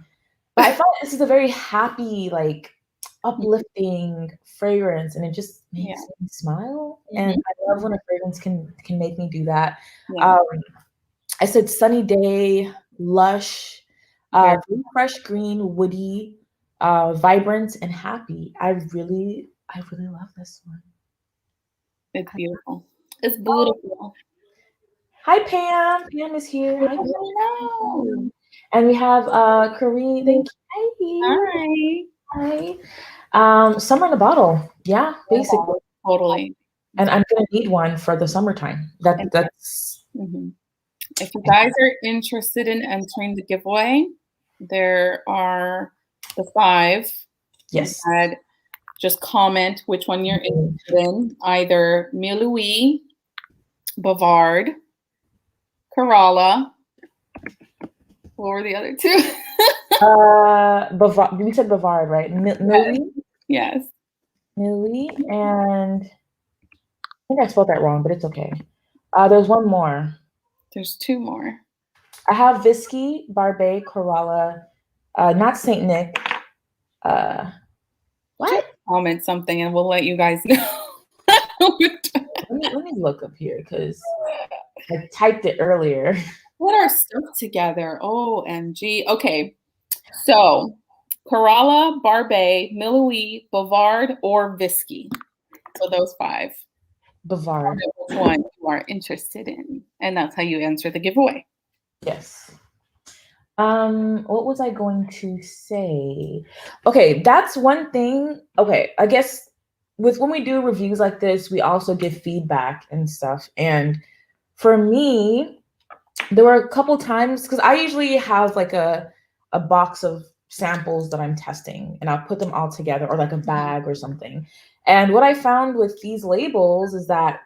I thought this is a very happy, uplifting fragrance, and it just makes me smile. And I love when a fragrance can make me do that. I said sunny day, lush, fresh green, woody, vibrant and happy. I really love this one. It's beautiful. It's beautiful. Hi Pam. Pam is here. Hi. Hello. And we have Karine. Thank you. Hi. Summer in a bottle. Yeah, basically. Totally. And I'm gonna need one for the summertime. That's If you guys are interested in entering the giveaway, there are the 5. Yes. And just comment which one you're interested in. Either Mili, Bavard, Corolla. What were the other 2? Bavard. We said Bavard, right? Mili? Yes. Mili, and I think I spelled that wrong, but it's okay. There's one more. There's 2 more. I have Visky, Barbae, Corolla, not Saint Nick. What? Just comment something and we'll let you guys know. let me look up here because I typed it earlier. Put our stuff together. OMG. Okay. So Corolla, Barbae, Mili, Bavard, or Visky. So those 5. Bavard. Which one you are interested in. And that's how you answer the giveaway. Yes. What was I going to say? Okay, that's one thing. Okay, I guess when we do reviews like this, we also give feedback and stuff. And for me, there were a couple times, because I usually have like a box of samples that I'm testing, and I'll put them all together, or like a bag or something. And what I found with these labels is that,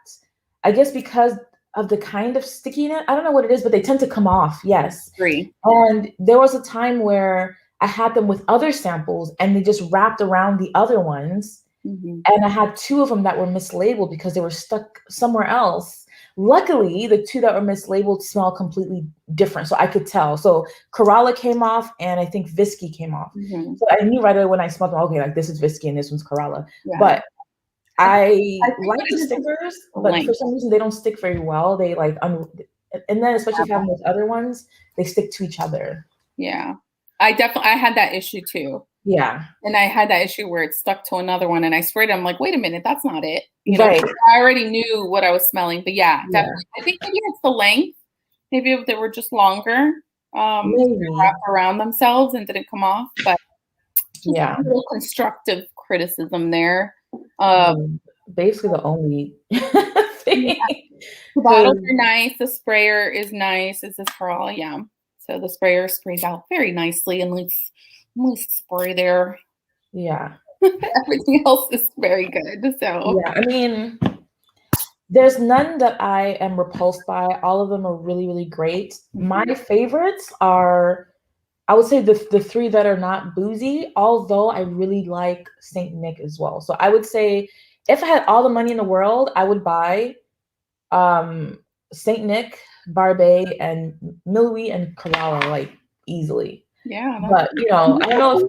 I guess because of the kind of stickiness, I don't know what it is, but they tend to come off. Yes. Agree. And there was a time where I had them with other samples and they just wrapped around the other ones. And I had 2 of them that were mislabeled because they were stuck somewhere else. Luckily, the 2 that were mislabeled smell completely different. So I could tell. So Corolla came off and I think Visky came off. So I knew right away when I smelled them, okay, like this is Visky and this one's Corolla. But I like the stickers, but for some reason they don't stick very well. They and then especially if you have those other ones, they stick to each other. Yeah, I had that issue too. Yeah, and I had that issue where it stuck to another one, and I sprayed it. I'm like, wait a minute, that's not it. Right. I already knew what I was smelling, but definitely. I think maybe it's the length. Maybe if they were just longer, wrapped around themselves and didn't come off. But a little constructive criticism there. Basically the only thing. The bottles are nice. The sprayer is nice. It's this Corolla, So the sprayer sprays out very nicely, and let's spray there. Yeah. Everything else is very good. So I mean, there's none that I am repulsed by. All of them are really, really great. My favorites are, I would say, the 3 that are not boozy, although I really like Saint Nick as well. So I would say if I had all the money in the world, I would buy Saint Nick, Barbae, and Mili and Corolla easily. Yeah. But I don't know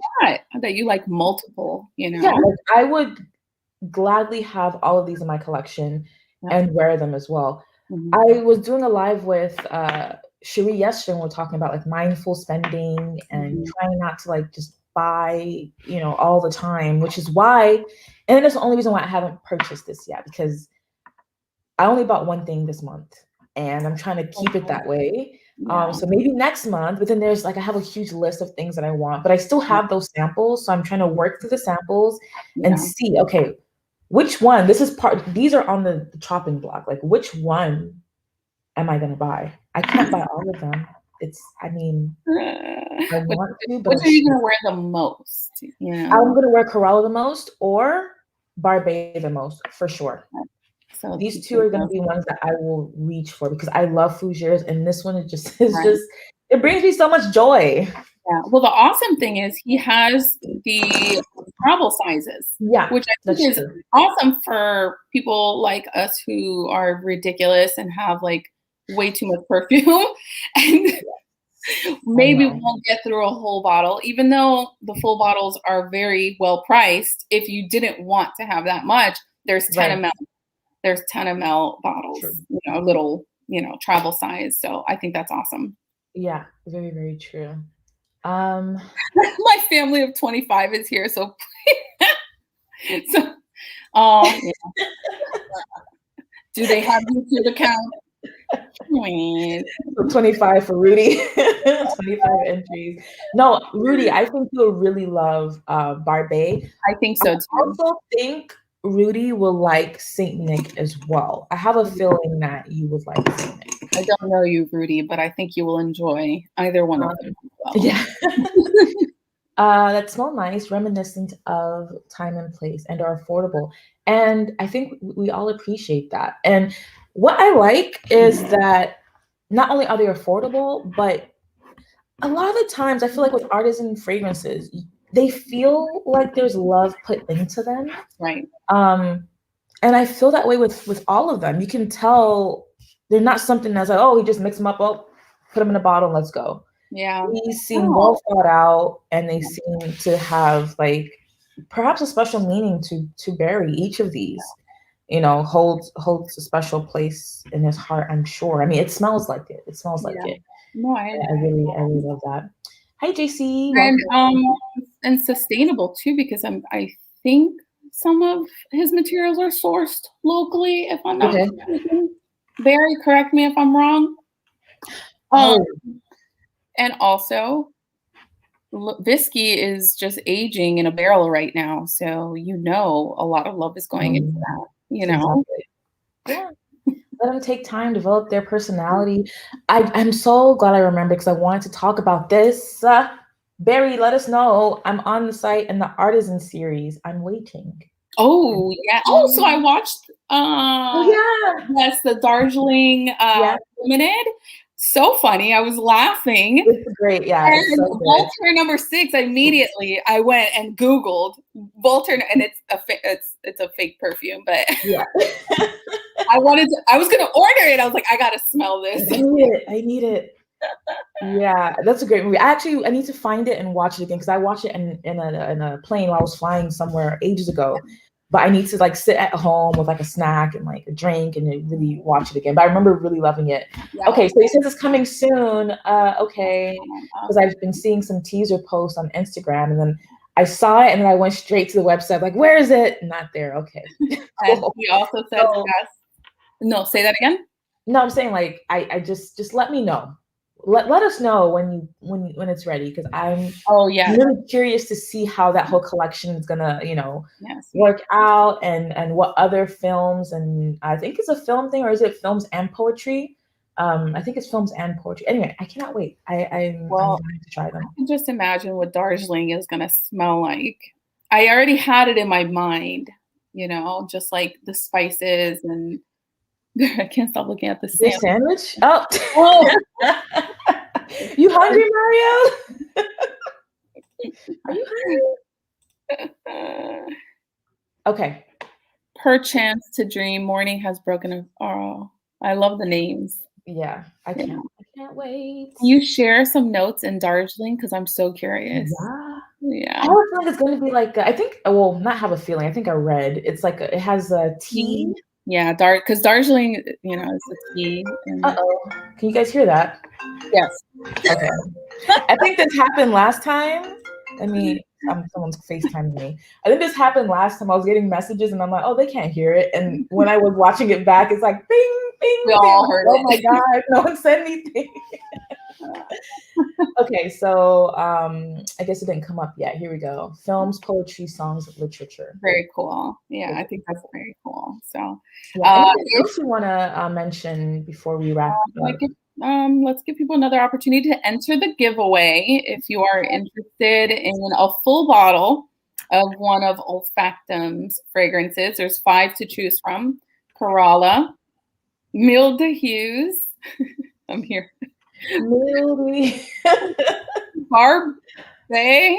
that you like multiple, Yeah, I would gladly have all of these in my collection and wear them as well. I was doing a live with Cherie yesterday, and we're talking about mindful spending and trying not to just buy, all the time, which is why, and that's the only reason why I haven't purchased this yet, because I only bought one thing this month and I'm trying to keep it that way. So maybe next month, but then there's like, I have a huge list of things that I want, but I still have those samples. So I'm trying to work through the samples and see, okay, which one, these are on the chopping block. Like, which one am I going to buy? I can't buy all of them. I want to, but which are you going to wear the most? I'm going to wear Corella the most or Barbae the most, for sure. So these two are going to be ones that I will reach for because I love fougères, and this one is just it brings me so much joy. Yeah. Well, the awesome thing is he has the travel sizes, which I think is awesome for people like us who are ridiculous and have like way too much perfume, and maybe won't get through a whole bottle, even though the full bottles are very well priced. If you didn't want to have that much, there's 10 ml. There's 10 ml bottles, little, travel size. So I think that's awesome. Yeah, very, very true. My family of 25 is here, so do they have YouTube account? 25 for Rudy. 25 entries. No, Rudy, I think you'll really love Barbae. I think so too. I also think Rudy will like Saint Nick as well. I have a feeling that you would like Saint Nick. I don't know you, Rudy, but I think you will enjoy either one of them. Well. Yeah. That smell nice, reminiscent of time and place, and are affordable. And I think we all appreciate that. And what I like is that not only are they affordable, but a lot of the times I feel like with artisan fragrances, they feel like there's love put into them. Right. And I feel that way with all of them. You can tell they're not something that's like, oh, he just mixed them up, put them in a bottle, and let's go. Yeah. These seem well thought out, and they seem to have like perhaps a special meaning to Barry. Each of these, holds a special place in his heart, I'm sure. I mean, it smells like it. It smells like it. No, I really love that. Hi, JC. And sustainable too, because I think some of his materials are sourced locally, if I'm not mistaken. Barry, correct me if I'm wrong. And also, Visky is just aging in a barrel right now, so a lot of love is going into that. Exactly. Yeah. Let them take time, develop their personality. I'm so glad I remember because I wanted to talk about this. Barry, let us know. I'm on the site in the Artisan series. I'm waiting. Oh, yeah. Oh, so I watched yes, the Darjeeling Limited. So funny. I was laughing. It's great, yeah. And so Voltaire number 6, immediately I went and Googled Voltaire, and it's a fake perfume, but yeah. I was gonna order it. I was like, I gotta smell this. I need it. Yeah, that's a great movie. I need to find it and watch it again because I watched it in a plane while I was flying somewhere ages ago. But I need to like sit at home with like a snack and like a drink and really watch it again. But I remember really loving it. Yeah. Okay, so he says it's coming soon. Okay, because I've been seeing some teaser posts on Instagram, and then I saw it, and then I went straight to the website. Like, where is it? Not there. Okay. And he also says, no, say that again. No, I'm saying like I just let me know. Let us know when it's ready, because I'm really curious to see how that whole collection is gonna work out and what other films, and I think it's a film thing, or is it films and poetry? I think it's films and poetry. Anyway, I cannot wait. I'm going to try them. I can just imagine what Darjeeling is gonna smell like. I already had it in my mind, just like the spices and. I can't stop looking at the sandwich. Oh. You hungry, Mario? Are you hungry? Okay. Perchance to dream, morning has broken. I love the names. Yeah, I can't wait. Can you share some notes in Darjeeling? Because I'm so curious. Yeah. I have a feeling it's going to be like, I think, not have a feeling. I think I read. It's like, it has a tea. Yeah, because Darjeeling, is a tea. Can you guys hear that? Yes. Okay. I think this happened last time. I mean, someone's FaceTiming me. I think this happened last time. I was getting messages, and I'm like, oh, they can't hear it. And when I was watching it back, it's like, bing, bing, we all heard it. Oh my God, no one said anything. Okay, so I guess it didn't come up yet. Here we go. Films, poetry, songs, literature. Very cool. Yeah, I think that's very cool. So, anything else you want to mention before we wrap up? Let's give people another opportunity to enter the giveaway if you are interested in a full bottle of one of Olfactum's fragrances. There's 5 to choose from. Kerala, Milde Hughes. I'm here. Mili. Barbae.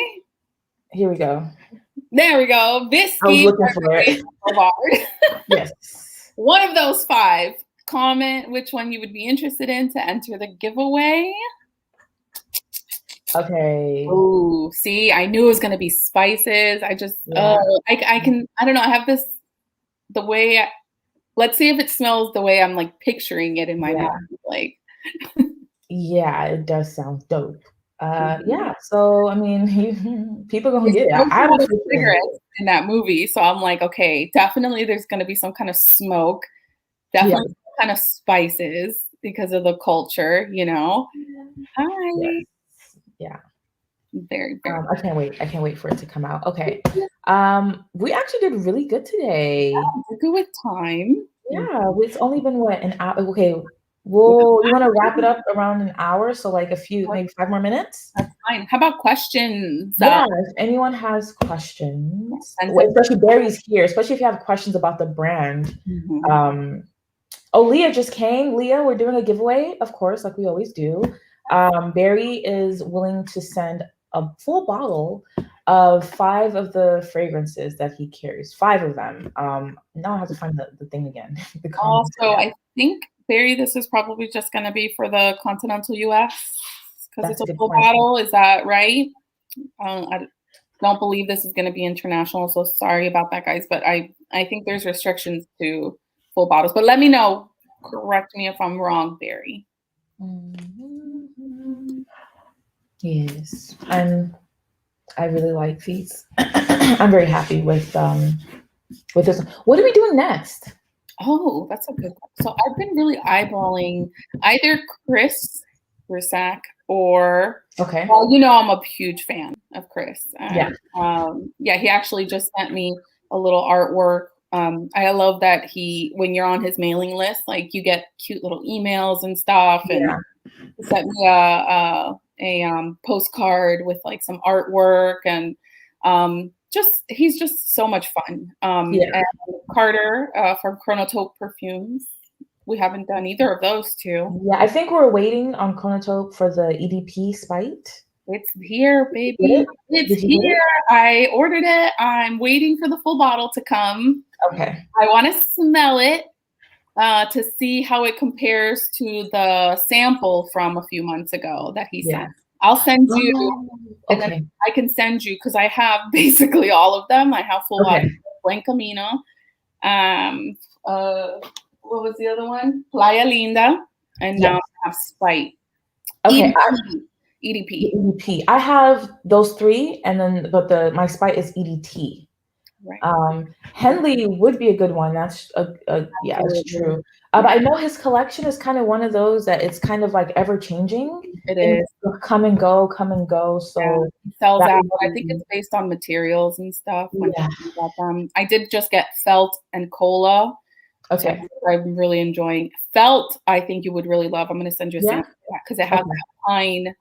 Here we go. There we go. Visky. I was looking for it. Bavard. Yes. One of those 5. Comment which one you would be interested in to enter the giveaway. Okay. Oh, see, I knew it was going to be spices. I just, I don't know. I have this, the way, let's see if it smells the way I'm like picturing it in my mouth. Like, yeah, it does sound dope. Yeah, so I mean, people gonna get it. I have a cigarettes in that movie, so I'm like, okay, definitely there's gonna be some kind of smoke, definitely some kind of spices because of the culture, you know. Hi. Yes. Yeah. Very, very. I can't wait. I can't wait for it to come out. Okay. We actually did really good today. We're good with time. Yeah, it's only been what, an hour? Okay. Well, you want to wrap it up around an hour, so like maybe 5 more minutes. That's fine. How about questions? Yeah, if anyone has questions, especially Barry's here, especially if you have questions about the brand. Leah just came. Leah, we're doing a giveaway, of course, like we always do. Barry is willing to send a full bottle of 5 of the fragrances that he carries. 5 of them. Now I have to find the thing again. Also, I think, Barry, this is probably just going to be for the continental US because it's a full bottle. Is that right? I don't believe this is going to be international, so sorry about that, guys. But I think there's restrictions to full bottles. But let me know. Correct me if I'm wrong, Barry. Yes, I really like these. I'm very happy with this. What are we doing next? Oh, that's a good one. So I've been really eyeballing either Chris Rissack or well, you know, I'm a huge fan of Chris. He actually just sent me a little artwork. I love that when you're on his mailing list, like you get cute little emails and stuff, and he sent me a postcard with like some artwork, and he's just so much fun. And Carter from Chronotope Perfumes. We haven't done either of those two. Yeah, I think we're waiting on Chronotope for the EDP Spite. It's here, baby. It's here. I ordered it. I'm waiting for the full bottle to come. Okay. I want to smell it to see how it compares to the sample from a few months ago that he sent. I'll send you, and then I can send you, because I have basically all of them. I have full bottle Blanca Mina. What was the other one? Playa Linda. And now I have Spite. Okay. EDP. EDP. I have those 3, and then my Spite is EDT. Right. Henley would be a good one. That's that's true. But I know his collection is kind of one of those that it's kind of like ever changing. It is come and go. So it sells out. I think it's based on materials and stuff. I did just get Felt and Cola. Okay. So I'm really enjoying Felt. I think you would really love. I'm going to send you a sample because it has that pine.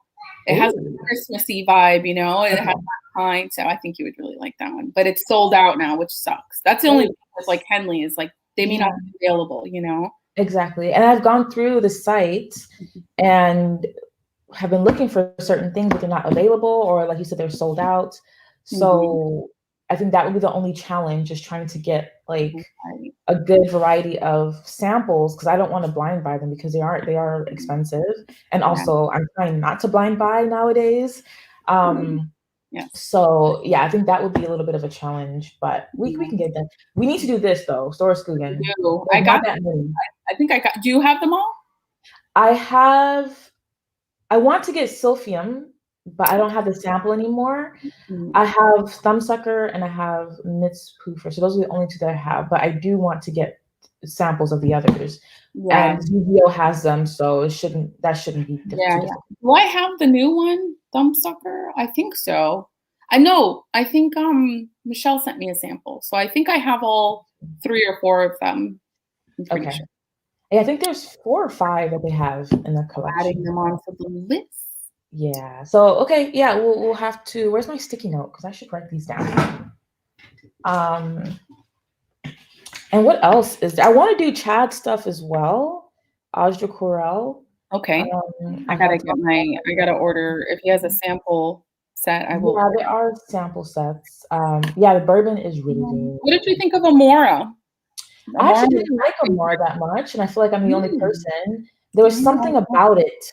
It has a Christmassy vibe, you know. It has that pine, so I think you would really like that one. But it's sold out now, which sucks. That's the only thing with like Henley is like they may not be available, you know. Exactly. And I've gone through the site and have been looking for certain things, but they're not available, or like you said, they're sold out. So I think that would be the only challenge, is trying to get like a good variety of samples, because I don't want to blind buy them because they are expensive. And also I'm trying not to blind buy nowadays. So I think that would be a little bit of a challenge, but we can get that. We need to do this though. Storskogen. I think I got. Do you have them all? I want to get Silphium, but I don't have the sample anymore. I have Thumbsucker and I have Mitzpoofer. So those are the only 2 that I have, but I do want to get samples of the others. Yeah. And UVO has them, so that shouldn't be too difficult. Do I have the new one, Thumbsucker? I think so. I think Michelle sent me a sample. So I think I have all 3 or 4 of them. Okay. Sure. Yeah, I think there's 4 or 5 that they have in the collection. Adding them onto the list. Yeah. So okay, yeah, we'll have to. Where's my sticky note? Because I should write these down. And what else is there? I want to do Chad stuff as well. Âge de Querelle. Okay. I gotta order. If he has a sample set, I will. Yeah, there are sample sets. Yeah, the bourbon is really good. What did you think of Amora? I actually didn't like Amora that much, and I feel like I'm the only person. There was something about it.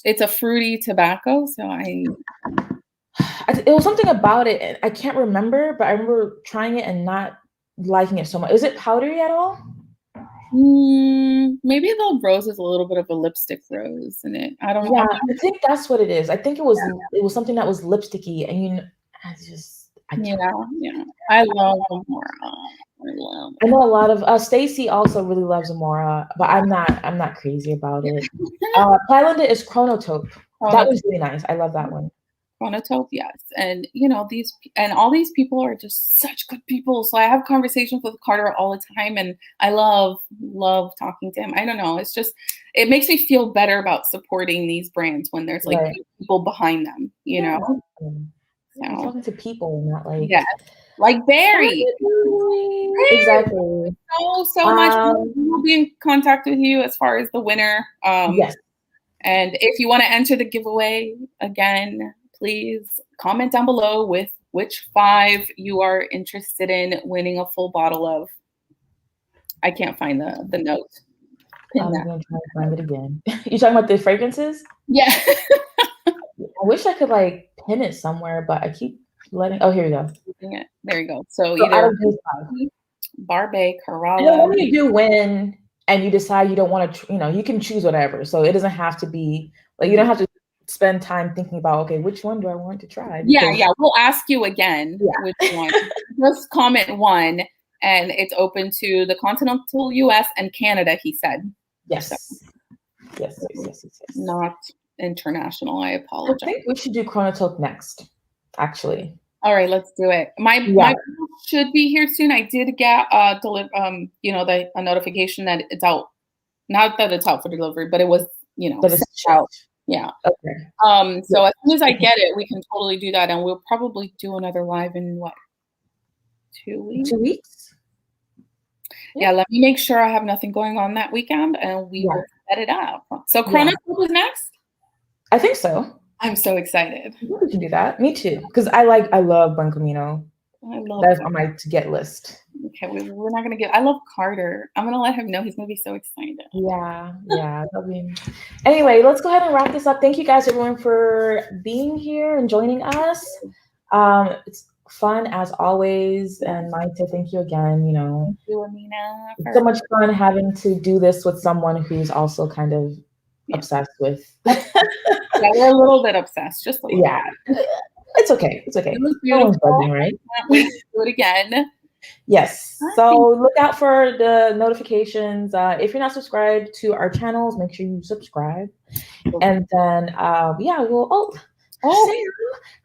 It's a fruity tobacco, so it was something about it, and I can't remember, but I remember trying it and not liking it so much. Is it powdery at all? Maybe the rose is a little bit of a lipstick rose in it. I don't know. Yeah, I think that's what it is. I think it was something that was lipsticky, and I love Amora. I know a lot of Stacy also really loves Amora, but I'm not crazy about it. Pylinda is Chronotope. That was really nice. I love that one. Chronotope, yes. And all these people are just such good people. So I have conversations with Carter all the time, and I love talking to him. I don't know. It's just, it makes me feel better about supporting these brands when there's like people behind them, you know? I'm talking to people, not like like Barry. Exactly. So much. We'll be in contact with you as far as the winner. Yes. And if you want to enter the giveaway again, please comment down below with which 5 you are interested in winning a full bottle of. I can't find the note. I'm going to try to find it again. You talking about the fragrances? Yeah. I wish I could like pin it somewhere, but I keep letting. Oh, here we go. There you go. So either Barbae, Carrara. When you do win and you decide you don't want to, you can choose whatever. So it doesn't have to be like, you don't have to spend time thinking about, okay, which one do I want to try? Yeah. We'll ask you again which one. Just comment 1, and it's open to the continental US and Canada, he said. Yes. Yes. Not international. I apologize. I think we should do Chronotope next, actually. All right, let's do it. My should be here soon. I did get a notification that it's out. Not that it's out for delivery, but it was, sent out. Yeah. Okay. So as soon as I get it, we can totally do that, and we'll probably do another live in what? 2 weeks? 2 weeks? Yeah, let me make sure I have nothing going on that weekend, and we will set it up. So Chronotope is next? I think so. I'm so excited. We can do that. Me too. Because I love Buen Camino. That's on my to get list. Okay, we're not gonna I love Carter. I'm gonna let him know. He's gonna be so excited. Yeah. Anyway, let's go ahead and wrap this up. Thank you guys, everyone, for being here and joining us. It's fun as always. And Maite, thank you again. Thank you, Amina. It's so much fun having to do this with someone who's also kind of obsessed with. Yeah, we're a little bit obsessed. Just a little. Yeah. It's okay. It was beautiful. Buzzing, right? Can't wait to do it again. Yes. So look out for the notifications. If you're not subscribed to our channels, make sure you subscribe. And then we'll Sam.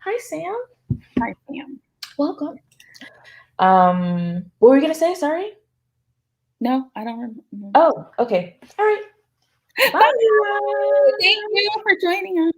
Hi, Sam. Hi, Sam. Welcome. What were you gonna say? Sorry? No, I don't remember. Oh, okay. All right. Bye. Thank you for joining us.